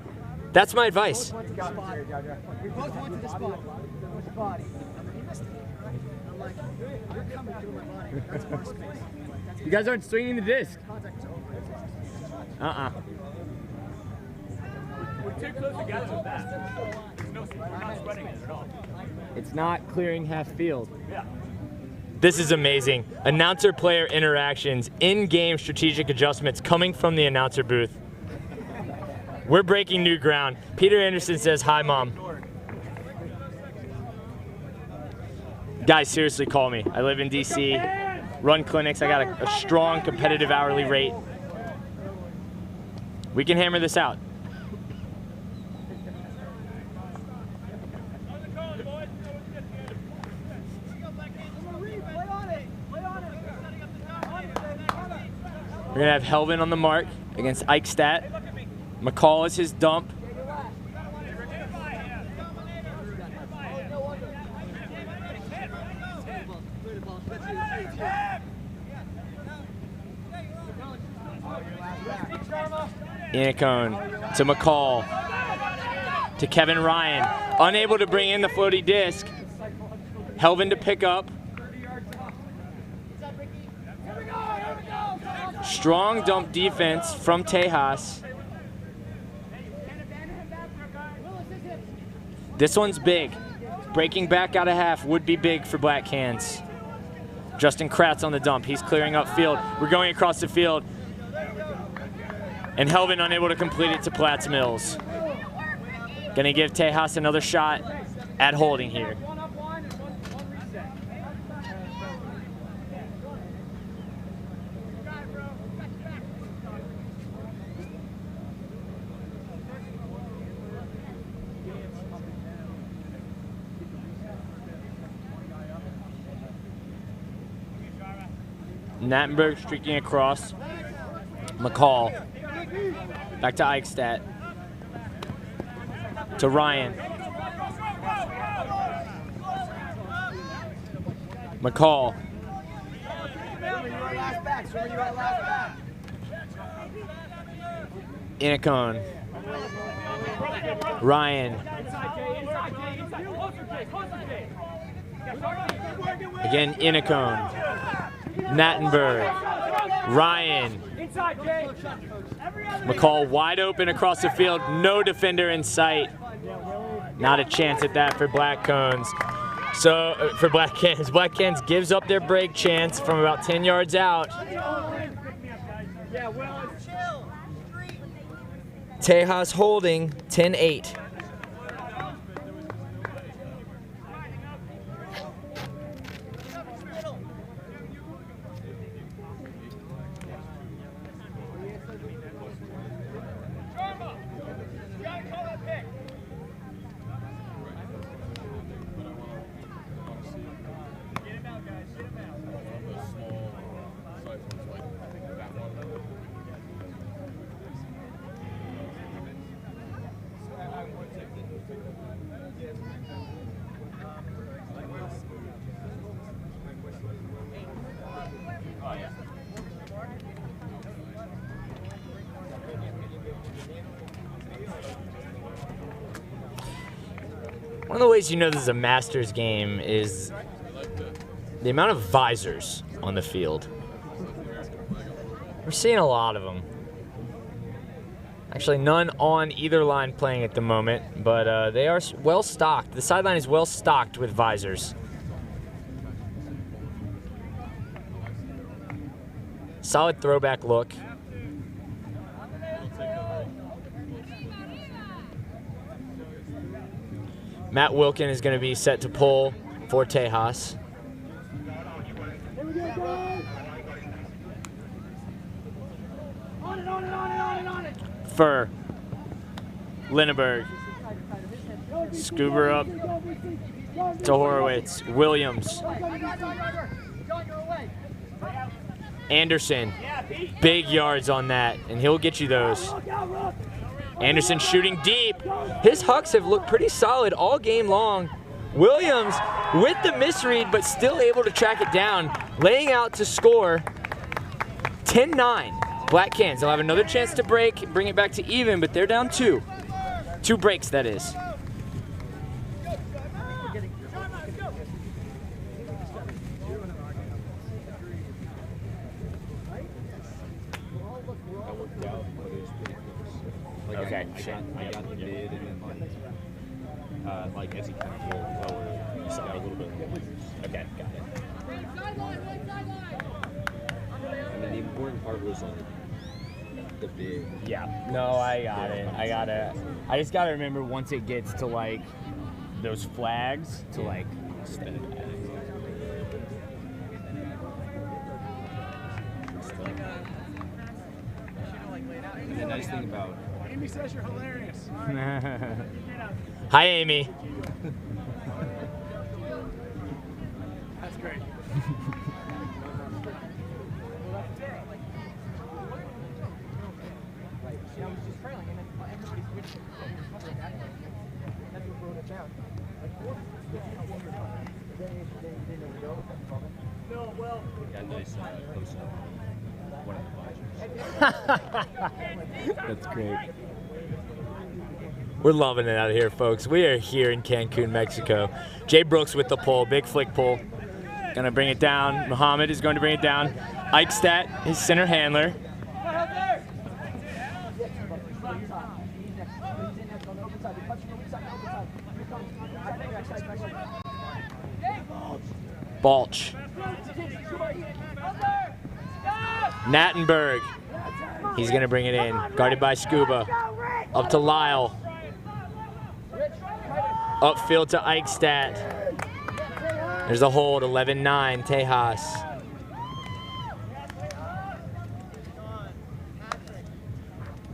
That's my advice. We both went to the spot. I'm like, you're coming through my body. That's more space. You guys aren't swinging the disc. We're too close together with that. We're not spreading it at all. It's not clearing half field. Yeah. This is amazing. Announcer-player interactions, in-game strategic adjustments coming from the announcer booth. We're breaking new ground. Peter Anderson says, "Hi, Mom." Guys, seriously, call me. I live in D.C., run clinics. I got a strong competitive hourly rate. We can hammer this out. We're gonna have Helvin on the mark against Eichstadt. McCall is his dump. Iannacone to McCall, to Kevin Ryan, unable to bring in the floaty disc. Helvin to pick up. Strong dump defense from Tejas. This one's big. Breaking back out of half would be big for Black Cans. Justin Kratz on the dump. He's clearing up field. We're going across the field. And Helvin unable to complete it to Platts Mills. Gonna give Tejas another shot at holding here. Nattenberg streaking across. McCall. Back to Eichstadt. To Ryan. McCall. Inicone. Ryan. Again, Inicone. Nattenberg. Ryan. McCall wide open across the field. No defender in sight. Not a chance at that for Black Cones. So, for Black Cans. Black Cans gives up their break chance from about 10 yards out. Tejas holding 10-8. One of the ways you know this is a Masters game is the amount of visors on the field. We're seeing a lot of them. Actually, none on either line playing at the moment, but they are well stocked. The sideline is well stocked with visors. Solid throwback look. Matt Wilkin is going to be set to pull for Tejas. Fur. Linneberg. Scuba up to Horowitz. Williams. Anderson. Big yards on that, and he'll get you those. Anderson shooting deep. His hucks have looked pretty solid all game long. Williams with the misread, but still able to track it down, laying out to score 10-9. Black Cans, they'll have another chance to break, bring it back to even, but they're down 2. 2 breaks, that is. Okay. I got the mid and then like as he kind of rolled lower, you saw a little bit lower. Okay, got it. I mean, the important part was the big. Yeah. No, I got it. I just gotta remember once it gets to like those flags to like spin it back. And the nice thing about Amy says you're hilarious. Hi, Amy. That's great. No, well, got a nice close up. One of the visors. That's great. We're loving it out here, folks. We are here in Cancun, Mexico. Jay Brooks with the pull, big flick pull. Gonna bring it down. Muhammad is going to bring it down. Eichstadt, his center handler. Balch. Nattenberg. He's gonna bring it in. Guarded by Scuba. Up to Lyle. Upfield to Eichstadt. There's a hold, 11-9, Tejas.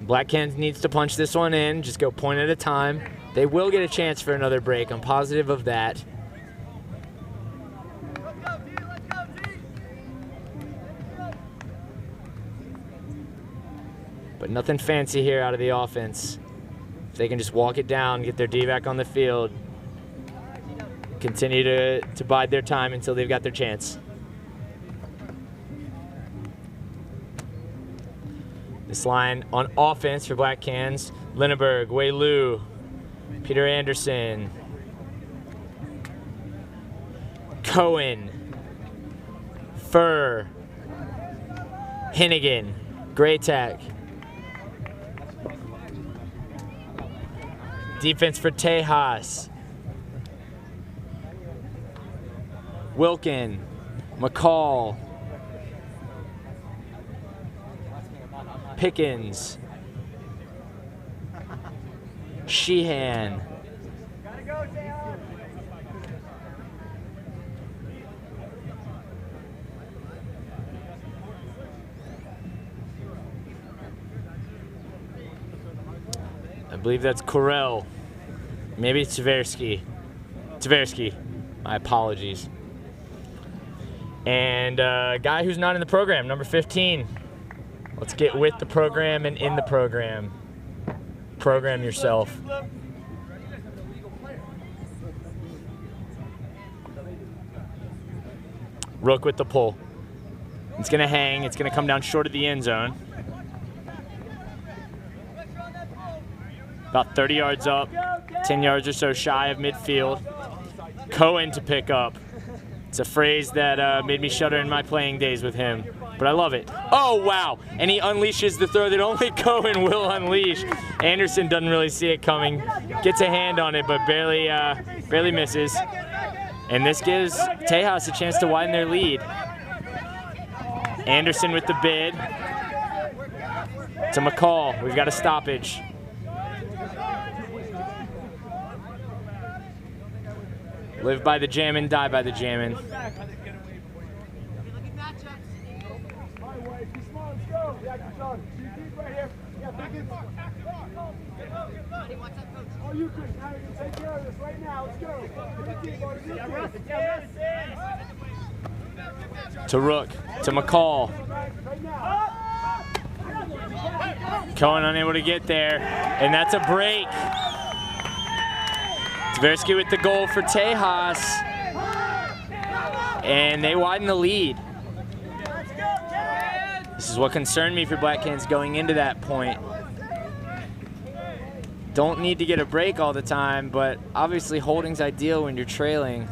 Black Cans needs to punch this one in, just go point at a time. They will get a chance for another break, I'm positive of that. But nothing fancy here out of the offense. If they can just walk it down, get their D back on the field, continue to bide their time until they've got their chance. This line on offense for Black Cans: Linneberg, Wei Lu, Peter Anderson, Cohen, Furr, Hennigan, Graytack. Defense for Tejas: Wilkin, McCall, Pickens, Sheehan, I believe that's Corell. Maybe it's Tversky. Tversky. My apologies. And a guy who's not in the program, number 15. Let's get with the program and in the program. Program yourself. Rook with the pull. It's going to hang. It's going to come down short of the end zone. About 30 yards up, 10 yards or so shy of midfield. Cohen to pick up. It's a phrase that made me shudder in my playing days with him, but I love it. Oh, wow. And he unleashes the throw that only Cohen will unleash. Anderson doesn't really see it coming. Gets a hand on it, but barely misses. And this gives Tejas a chance to widen their lead. Anderson with the bid. To McCall. We've got a stoppage. Live by the jammin', die by the jammin'. To Rook, to McCall. Cohen unable to get there, and that's a break. Tversky with the goal for Tejas, and they widen the lead. This is what concerned me for Black Cans going into that point. Don't need to get a break all the time, but obviously holding's ideal when you're trailing.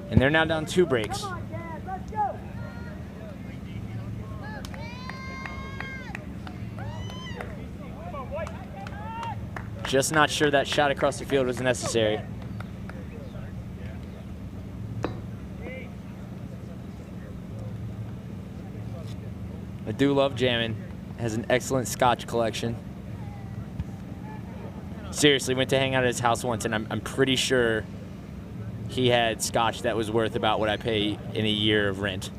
And they're now down 2 breaks. Just not sure that shot across the field was necessary. I do love jamming. Has an excellent scotch collection. Seriously, went to hang out at his house once, and I'm pretty sure he had scotch that was worth about what I pay in a year of rent.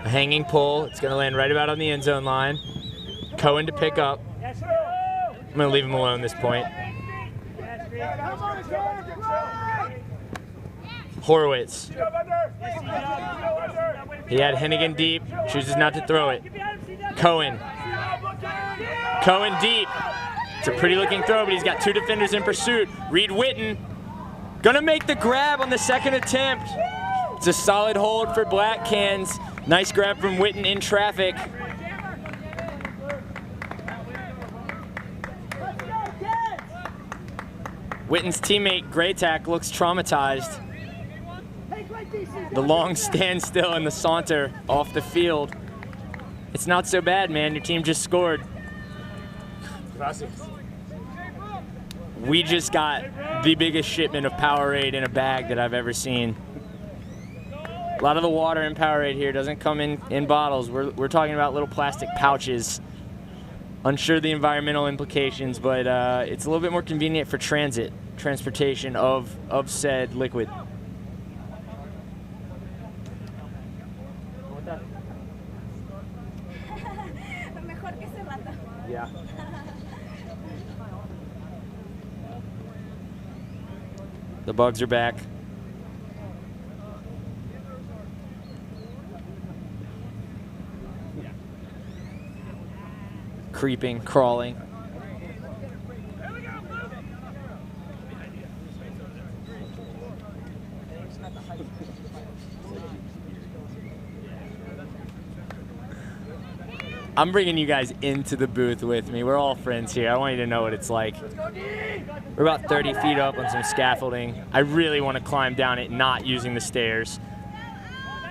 A hanging pull. It's going to land right about on the end zone line. Cohen to pick up. I'm going to leave him alone at this point. Horowitz. He had Hennigan deep. Chooses not to throw it. Cohen. Cohen deep. It's a pretty looking throw, but he's got 2 defenders in pursuit. Reed Witten gonna make the grab on the second attempt. It's a solid hold for Black Cans. Nice grab from Witten in traffic. Witten's teammate Graytack looks traumatized. The long standstill and the saunter off the field. It's not so bad, man. Your team just scored. We just got the biggest shipment of Powerade in a bag that I've ever seen. A lot of the water in Powerade here doesn't come in bottles. We're talking about little plastic pouches. Unsure the environmental implications, but it's a little bit more convenient for transportation of said liquid. Yeah. The bugs are back. Creeping, crawling. I'm bringing you guys into the booth with me. We're all friends here. I want you to know what it's like. We're about 30 feet up on some scaffolding. I really want to climb down it not using the stairs.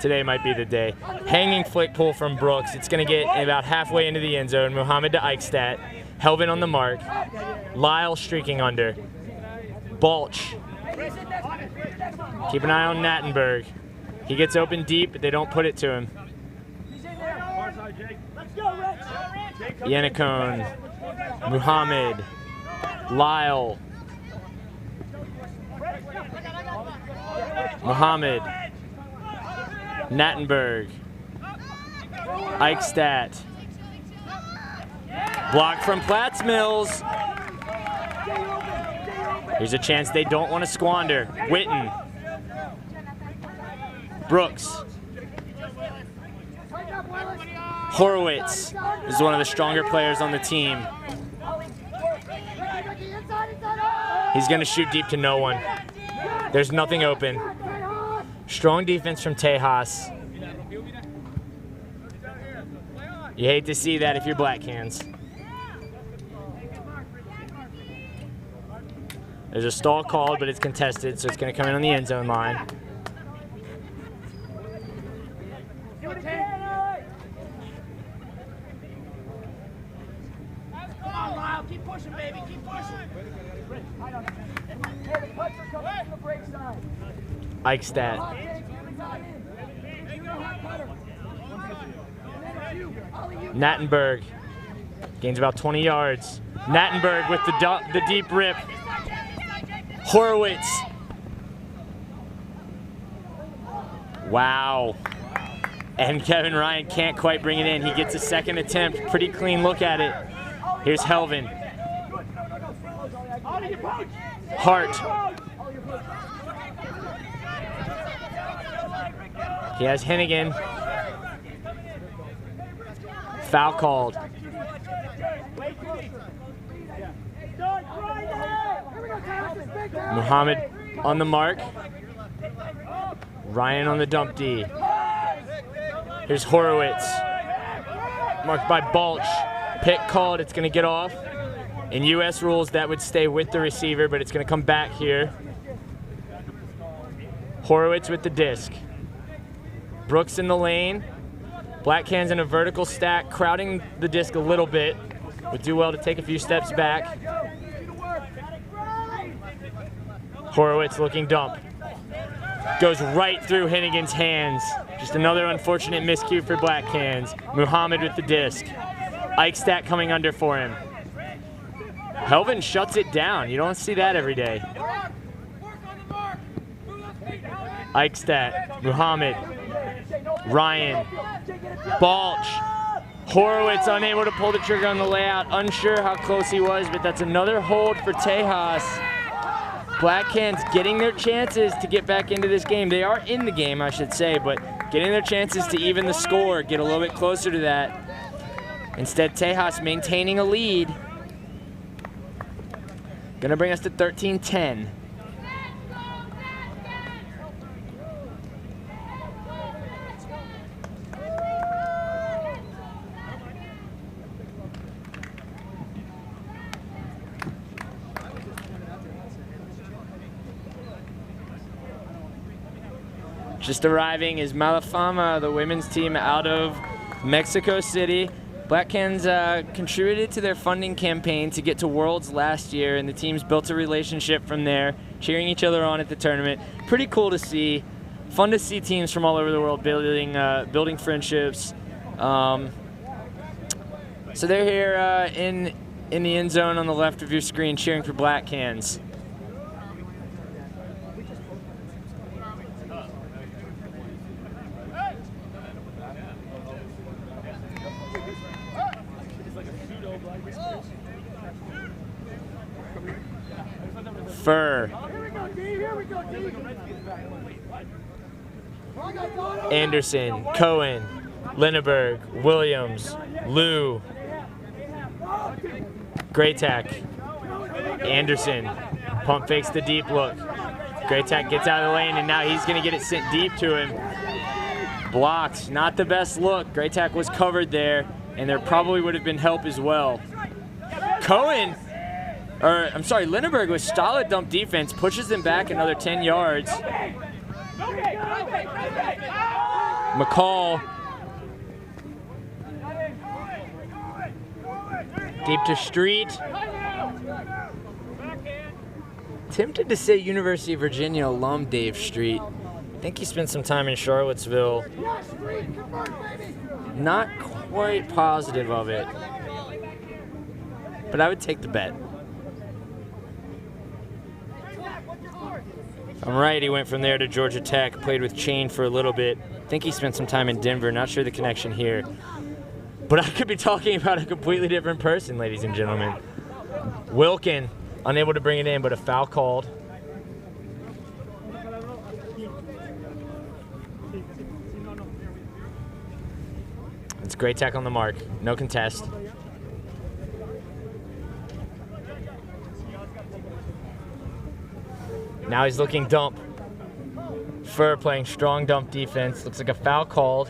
Today might be the day. Hanging flick pull from Brooks. It's going to get about halfway into the end zone. Muhammad to Eichstadt. Helvin on the mark. Lyle streaking under. Balch. Keep an eye on Nattenberg. He gets open deep, but they don't put it to him. Yannicone. Muhammad. Lyle. Muhammad. Nattenberg. Eichstadt. Block from Platts Mills. Here's a chance they don't want to squander. Witten. Brooks. Horowitz is one of the stronger players on the team. He's going to shoot deep to no one. There's nothing open. Strong defense from Tejas. You hate to see that if you're Black Cans. There's a stall called, but it's contested, so it's going to come in on the end zone line. Come on, Lyle. Keep pushing, baby. Keep pushing. Eichstadt. Nattenberg gains about 20 yards. Nattenberg with the deep rip. Horowitz. Wow. And Kevin Ryan can't quite bring it in. He gets a second attempt. Pretty clean look at it. Here's Helvin. Hart. He has Hennigan. Foul called. Muhammad on the mark. Ryan on the dump D. Here's Horowitz. Marked by Balch. Pick called. It's going to get off. In U.S. rules, that would stay with the receiver, but it's going to come back here. Horowitz with the disc. Brooks in the lane. Black Cans in a vertical stack, crowding the disc a little bit. Would do well to take a few steps back. Horowitz looking dump. Goes right through Hennigan's hands. Just another unfortunate miscue for Black Cans. Muhammad with the disc. Eichstadt coming under for him. Helvin shuts it down. You don't see that every day. Eichstadt, Muhammad, Ryan, Balch, Horowitz unable to pull the trigger on the layout. Unsure how close he was, but that's another hold for Tejas. Black Cans getting their chances to get back into this game. They are in the game, I should say, but getting their chances to even the score, get a little bit closer to that. Instead, Tejas maintaining a lead. Gonna bring us to 13-10. Just arriving is Malafama, the women's team out of Mexico City. Black Cans contributed to their funding campaign to get to Worlds last year, and the teams built a relationship from there, cheering each other on at the tournament. Pretty cool to see. fun to see teams from all over the world building friendships. So they're here in the end zone on the left of your screen cheering for Black Cans. Fur, Anderson, Cohen, Linneberg, Williams, Lou, Graytack, Anderson, pump fakes the deep look. Graytack gets out of the lane, and now he's going to get it sent deep to him. Blocked, not the best look. Graytack was covered there, and there probably would have been help as well. Linneberg with solid dump defense, pushes them back another 10 yards. McCall, deep to Street. Tempted to say University of Virginia alum Dave Street. I think he spent some time in Charlottesville. Not quite positive of it, but I would take the bet. I'm right, he went from there to Georgia Tech, played with Chain for a little bit. I think he spent some time in Denver, not sure the connection here. But I could be talking about a completely different person, ladies and gentlemen. Wilkin, unable to bring it in, but a foul called. It's Graytack on the mark, no contest. Now he's looking dump. Fur playing strong dump defense. Looks like a foul called.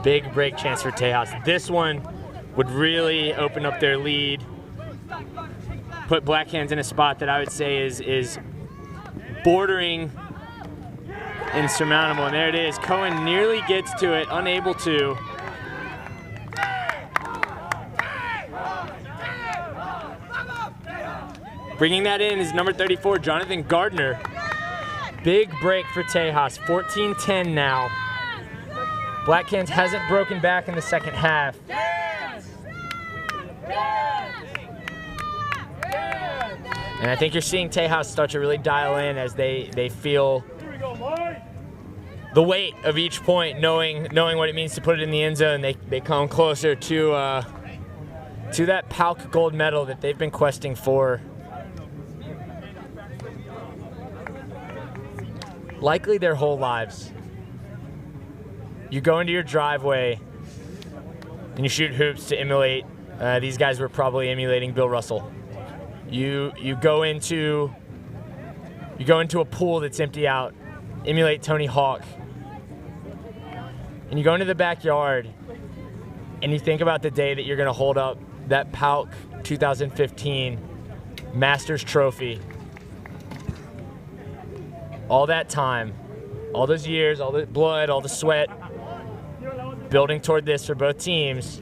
Big break chance for Tejas. This one would really open up their lead. Put Black Hands in a spot that I would say is bordering insurmountable. And there it is. Cohen nearly gets to it, unable to. Bringing that in is number 34, Jonathan Gardner. Big break for Tejas, 14-10 now. Black Hands hasn't broken back in the second half. And I think you're seeing Tejas start to really dial in as they feel the weight of each point, knowing what it means to put it in the end zone. They come closer to that PAUC gold medal that they've been questing for likely their whole lives. You go into your driveway and you shoot hoops to emulate. These guys were probably emulating Bill Russell. You go into a pool that's empty out, emulate Tony Hawk. And you go into the backyard and you think about the day that you're going to hold up that PAUC 2015 Masters trophy. All that time, all those years, all the blood, all the sweat, building toward this for both teams.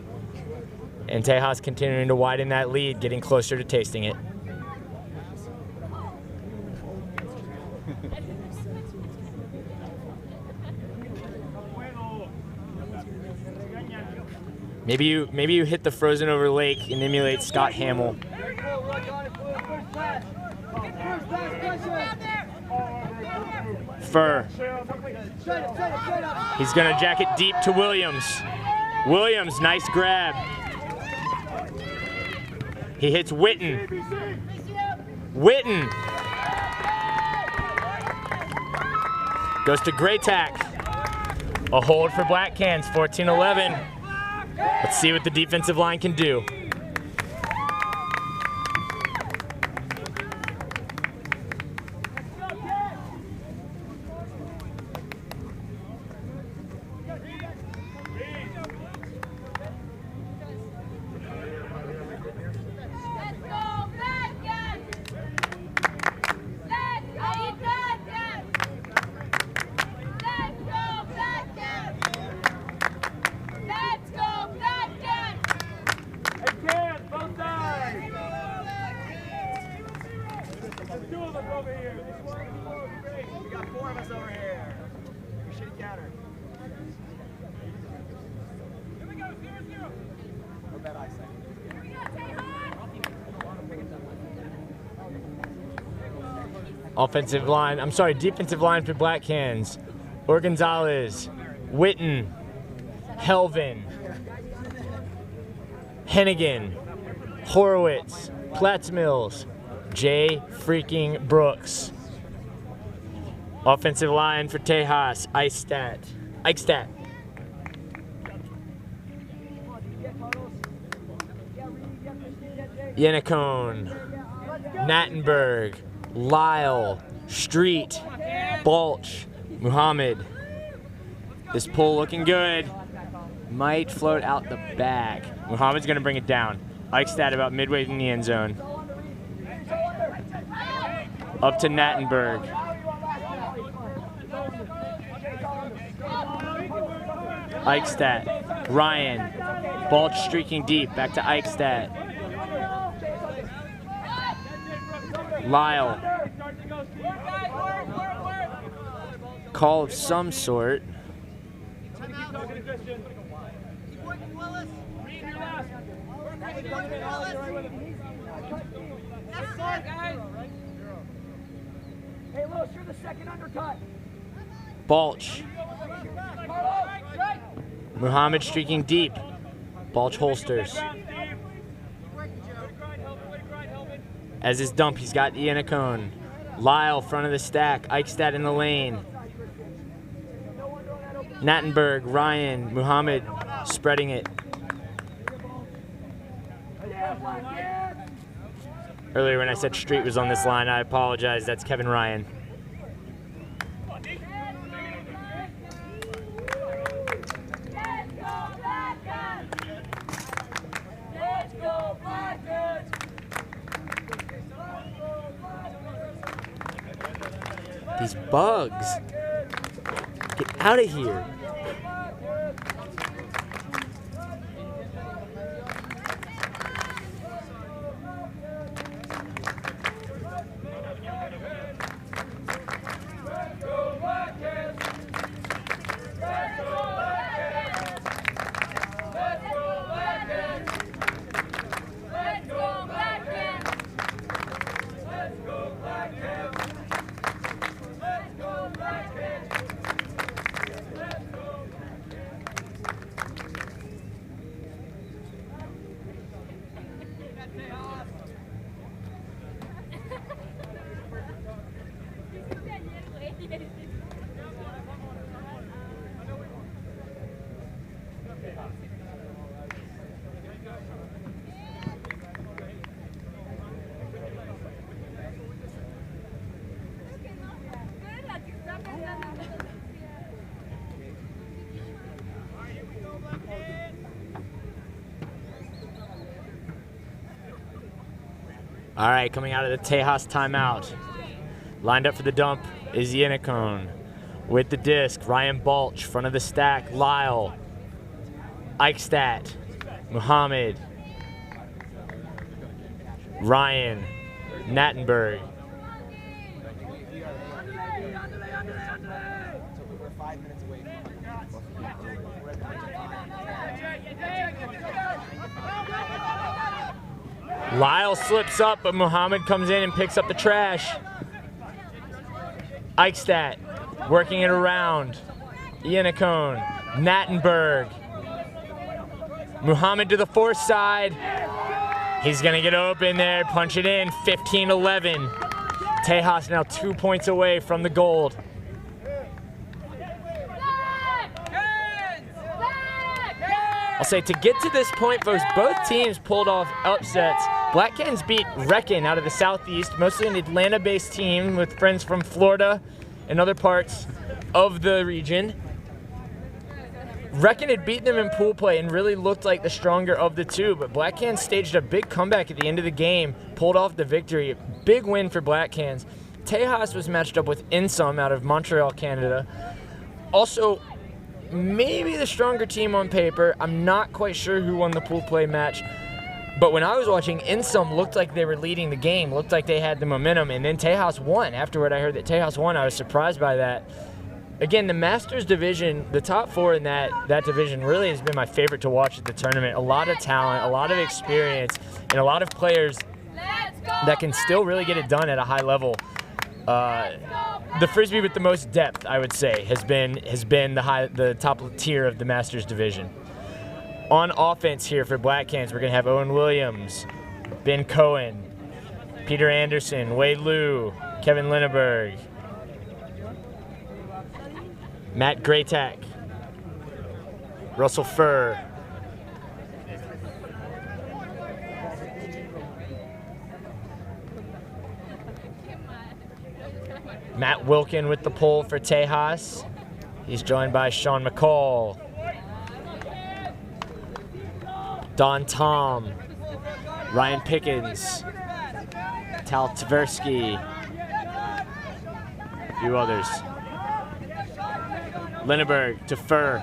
And Tejas continuing to widen that lead, getting closer to tasting it. Maybe you hit the frozen over lake and emulate Scott Hamill. Fur. He's gonna jack it deep to Williams. Williams, nice grab. He hits Witten. Witten. Goes to Graytack. A hold for Black Cans, 14-11. Let's see what the defensive line can do. Offensive line, I'm sorry, defensive line for Black Cans. Gonzalez, Witten, Helvin, Hennigan, Horowitz, Plattsmills, J. freaking Brooks. Offensive line for Tejas, Eichstadt. Yenicone, Nattenberg, Lyle, Street, Balch, Muhammad. This pull looking good. Might float out the back. Muhammad's gonna bring it down. Eichstadt about midway in the end zone. Up to Nattenberg. Eichstadt, Ryan, Balch streaking deep, back to Eichstadt. Lyle. Call of some sort. Hey, Lewis, you're the second undercut. Balch. Muhammad streaking deep. Balch holsters. As his dump, he's got Yenicone. Lyle, front of the stack. Eichstadt in the lane. Nattenberg, Ryan, Muhammad spreading it. Earlier when I said Street was on this line, I apologize. That's Kevin Ryan. These bugs. Get out of here. All right, coming out of the Tejas timeout. Lined up for the dump is Yenicone. With the disc, Ryan Balch, front of the stack, Lyle, Eichstadt, Muhammad, Ryan, Nattenberg. Lyle slips up, but Muhammad comes in and picks up the trash. Eichstadt working it around. Yenicone, Nattenberg. Muhammad to the force side. He's gonna get open there, punch it in, 15-11. Tejas now 2 points away from the gold. I'll say to get to this point, folks, both teams pulled off upsets. Black Cans beat Reckon out of the Southeast, mostly an Atlanta-based team with friends from Florida and other parts of the region. Reckon had beaten them in pool play and really looked like the stronger of the two, but Black Cans staged a big comeback at the end of the game, pulled off the victory. Big win for Black Cans. Tejas was matched up with Insum out of Montreal, Canada. Also, maybe the stronger team on paper. I'm not quite sure who won the pool play match. But when I was watching, Insum looked like they were leading the game, looked like they had the momentum, and then Tejas won. Afterward, I heard that Tejas won. I was surprised by that. Again, the Masters division, the top 4 in that division really has been my favorite to watch at the tournament. A lot of talent, a lot of experience, and a lot of players that can still really get it done at a high level. The Frisbee with the most depth, I would say, has been the top tier of the Masters division. On offense here for Black Cans, we're going to have Owen Williams, Ben Cohen, Peter Anderson, Wei Liu, Kevin Linneberg, Matt Graytak, Russell Furr, Matt Wilkin with the pole for Tejas. He's joined by Sean McCall, Don Tom, Ryan Pickens, Tal Tversky, a few others. Linneberg to Furr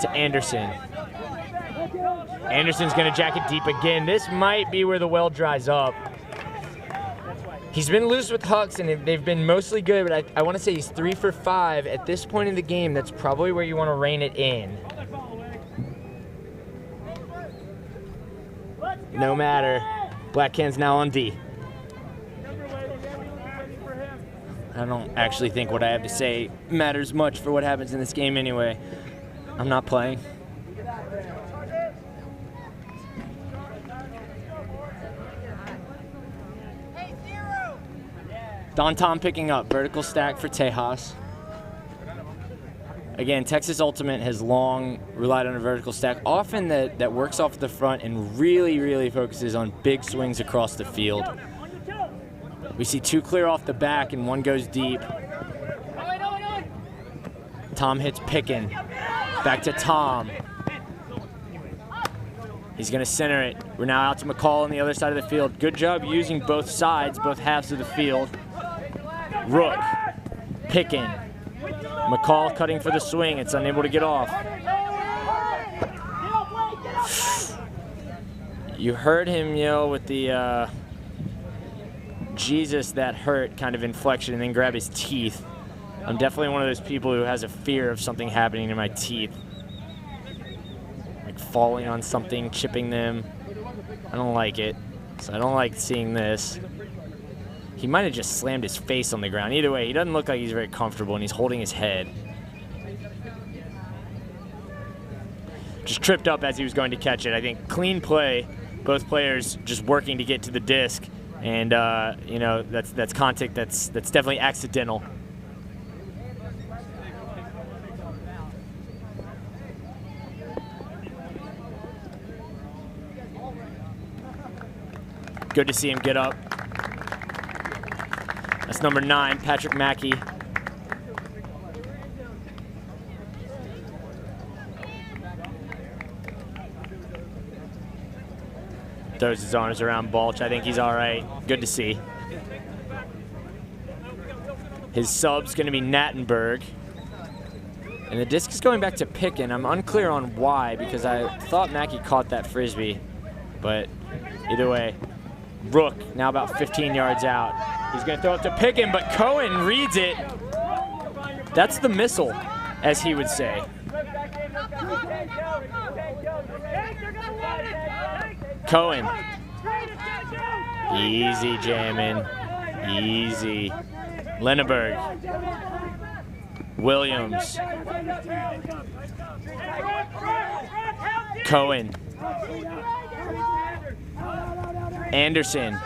to Anderson. Anderson's gonna jack it deep again. This might be where the well dries up. He's been loose with hucks and they've been mostly good, but I wanna say he's 3 for 5. At this point in the game, that's probably where you wanna rein it in. No matter, Black Can's now on D. I don't actually think what I have to say matters much for what happens in this game anyway. I'm not playing. Don Tom picking up, vertical stack for Tejas. Again, Texas Ultimate has long relied on a vertical stack, often that works off the front and really focuses on big swings across the field. We see 2 clear off the back and 1 goes deep. Tom hits Pickin. Back to Tom. He's gonna center it. We're now out to McCall on the other side of the field. Good job using both sides, both halves of the field. Rook, Pickin. McCall cutting for the swing. It's unable to get off. You heard him yell with the Jesus that hurt kind of inflection and then grab his teeth. I'm definitely one of those people who has a fear of something happening to my teeth. Like falling on something, chipping them. I don't like it. So I don't like seeing this. He might have just slammed his face on the ground. Either way, he doesn't look like he's very comfortable and he's holding his head. Just tripped up as he was going to catch it. I think clean play, both players just working to get to the disc. And you know, that's contact that's definitely accidental. Good to see him get up. That's number 9, Patrick Mackey. Throws his arms around Balch. I think he's all right. Good to see. His sub's going to be Nattenberg. And the disc is going back to Pickin. I'm unclear on why, because I thought Mackey caught that Frisbee. But either way, Rook now about 15 yards out. He's going to throw it to Pickin, but Cohen reads it. That's the missile, as he would say. Cohen. Easy jamming. Easy. Linneberg. Williams. Cohen. Anderson.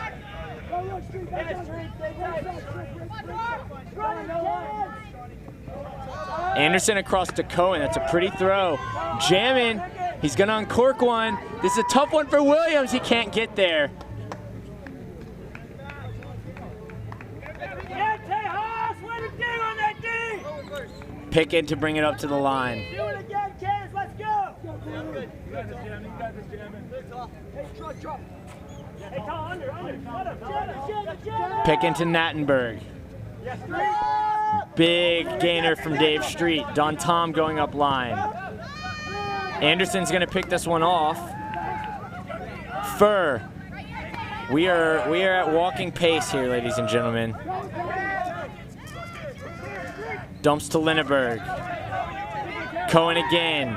Anderson across to Cohen. That's a pretty throw. Jamming. He's going to uncork one. This is a tough one for Williams. He can't get there. Pickin to bring it up to the line. Do it again, Kaz. Let's go. Pickin to Nattenberg. Big gainer from Dave Street. Don Tom going up line. Anderson's going to pick this one off. Furr. We are at walking pace here, ladies and gentlemen. Dumps to Linneberg. Cohen again.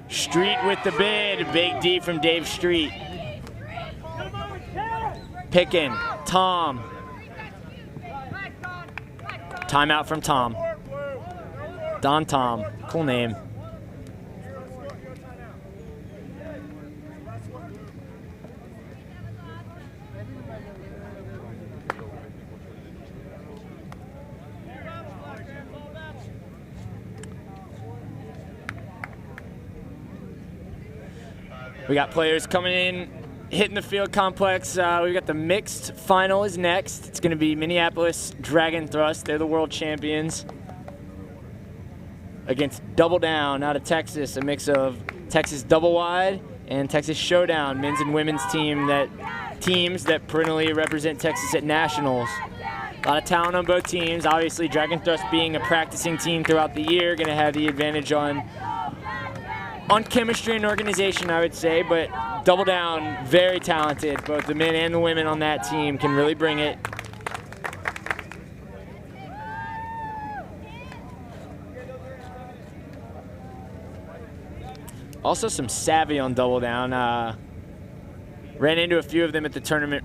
Street with the bid. Big D from Dave Street. Pickin. Tom. Timeout from Tom. Don Tom. Cool name. We got players coming in, hitting the field complex. We got the mixed final is next. It's going to be Minneapolis Dragon Thrust. They're the world champions. Against Double Down out of Texas, a mix of Texas Double Wide and Texas Showdown, men's and women's teams that perennially represent Texas at nationals. A lot of talent on both teams. Obviously, Dragon Thrust being a practicing team throughout the year, going to have the advantage on chemistry and organization, I would say, but Double Down, very talented. Both the men and the women on that team can really bring it. Also some savvy on Double Down. Ran into a few of them at the tournament.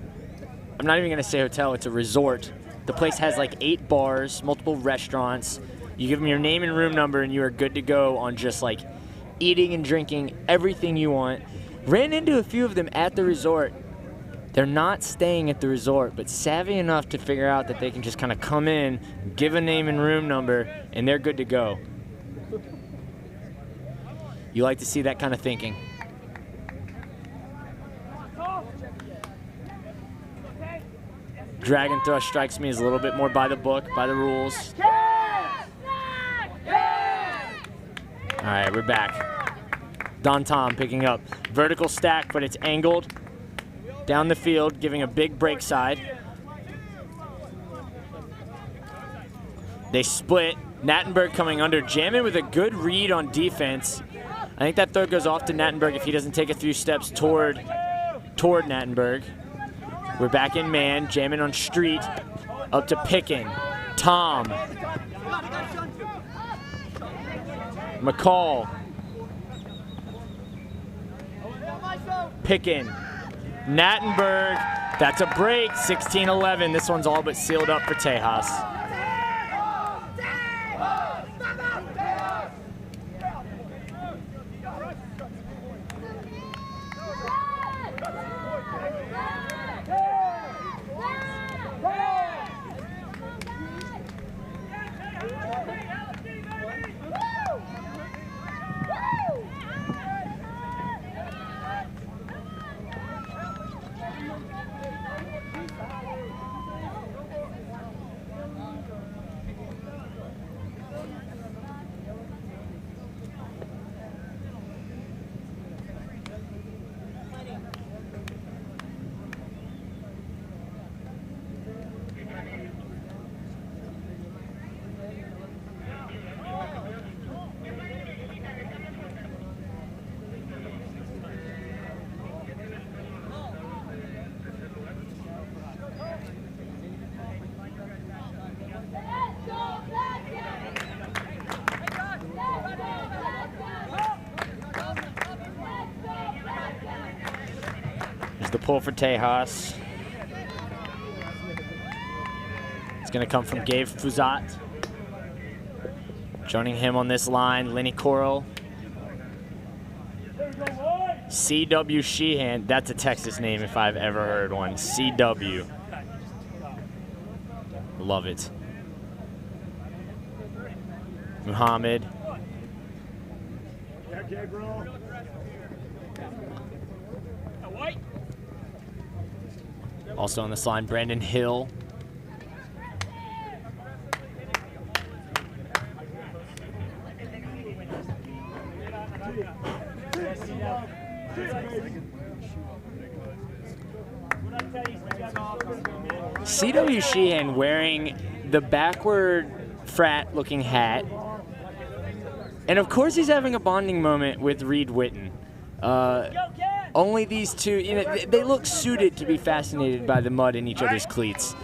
I'm not even gonna say hotel, it's a resort. The place has like 8 bars, multiple restaurants. You give them your name and room number and you are good to go on just like eating and drinking everything you want. Ran into a few of them at the resort. They're not staying at the resort, but savvy enough to figure out that they can just kind of come in, give a name and room number, and they're good to go. You like to see that kind of thinking. Dragon Thrust strikes me as a little bit more by the book, by the rules. All right, we're back. Don Tom picking up. Vertical stack, but it's angled down the field, giving a big break side. They split. Nattenberg coming under, jamming with a good read on defense. I think that throw goes off to Nattenberg if he doesn't take a few steps toward Nattenberg. We're back in man, jamming on Street. Up to Pickin. Tom. McCall. Pickin. Nattenberg. That's a break. 16-11. This one's all but sealed up for Tejas. The pull for Tejas. It's going to come from Gabe Fuzat. Joining him on this line, Lenny Coral. C.W. Sheehan. That's a Texas name if I've ever heard one. C.W. Love it. Muhammad. Also on this line, Brandon Hill. C.W. Sheehan wearing the backward frat-looking hat. And of course he's having a bonding moment with Reed Witten. Only these two, you know, they look suited to be fascinated by the mud in each other's cleats.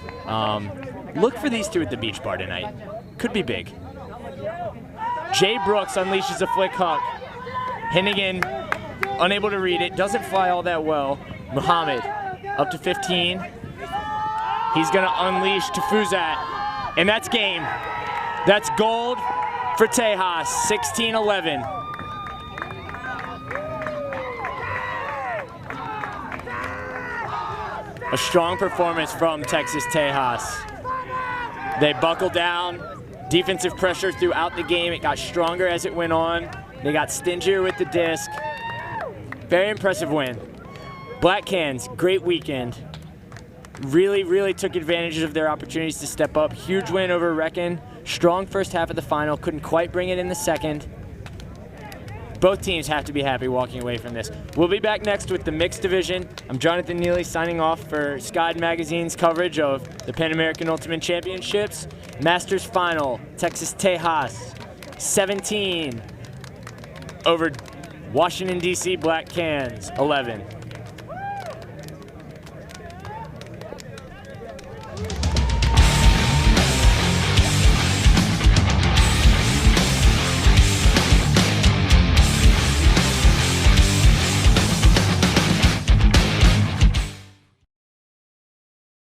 Look for these two at the beach bar tonight. Could be big. Jay Brooks unleashes a flick hook. Hennigan unable to read it. Doesn't fly all that well. Muhammad up to 15. He's going to unleash to Fuzat. And that's game. That's gold for Tejas, 16-11. A strong performance from Texas Tejas. They buckled down. Defensive pressure throughout the game. It got stronger as it went on. They got stingier with the disc. Very impressive win. Black Cans, great weekend. Really took advantage of their opportunities to step up. Huge win over Reckon. Strong first half of the final. Couldn't quite bring it in the second. Both teams have to be happy walking away from this. We'll be back next with the mixed division. I'm Jonathan Neely signing off for Skyd Magazine's coverage of the Pan American Ultimate Championships. Masters Final, Texas Tejas, 17 over Washington, D.C. Black Cans, 11.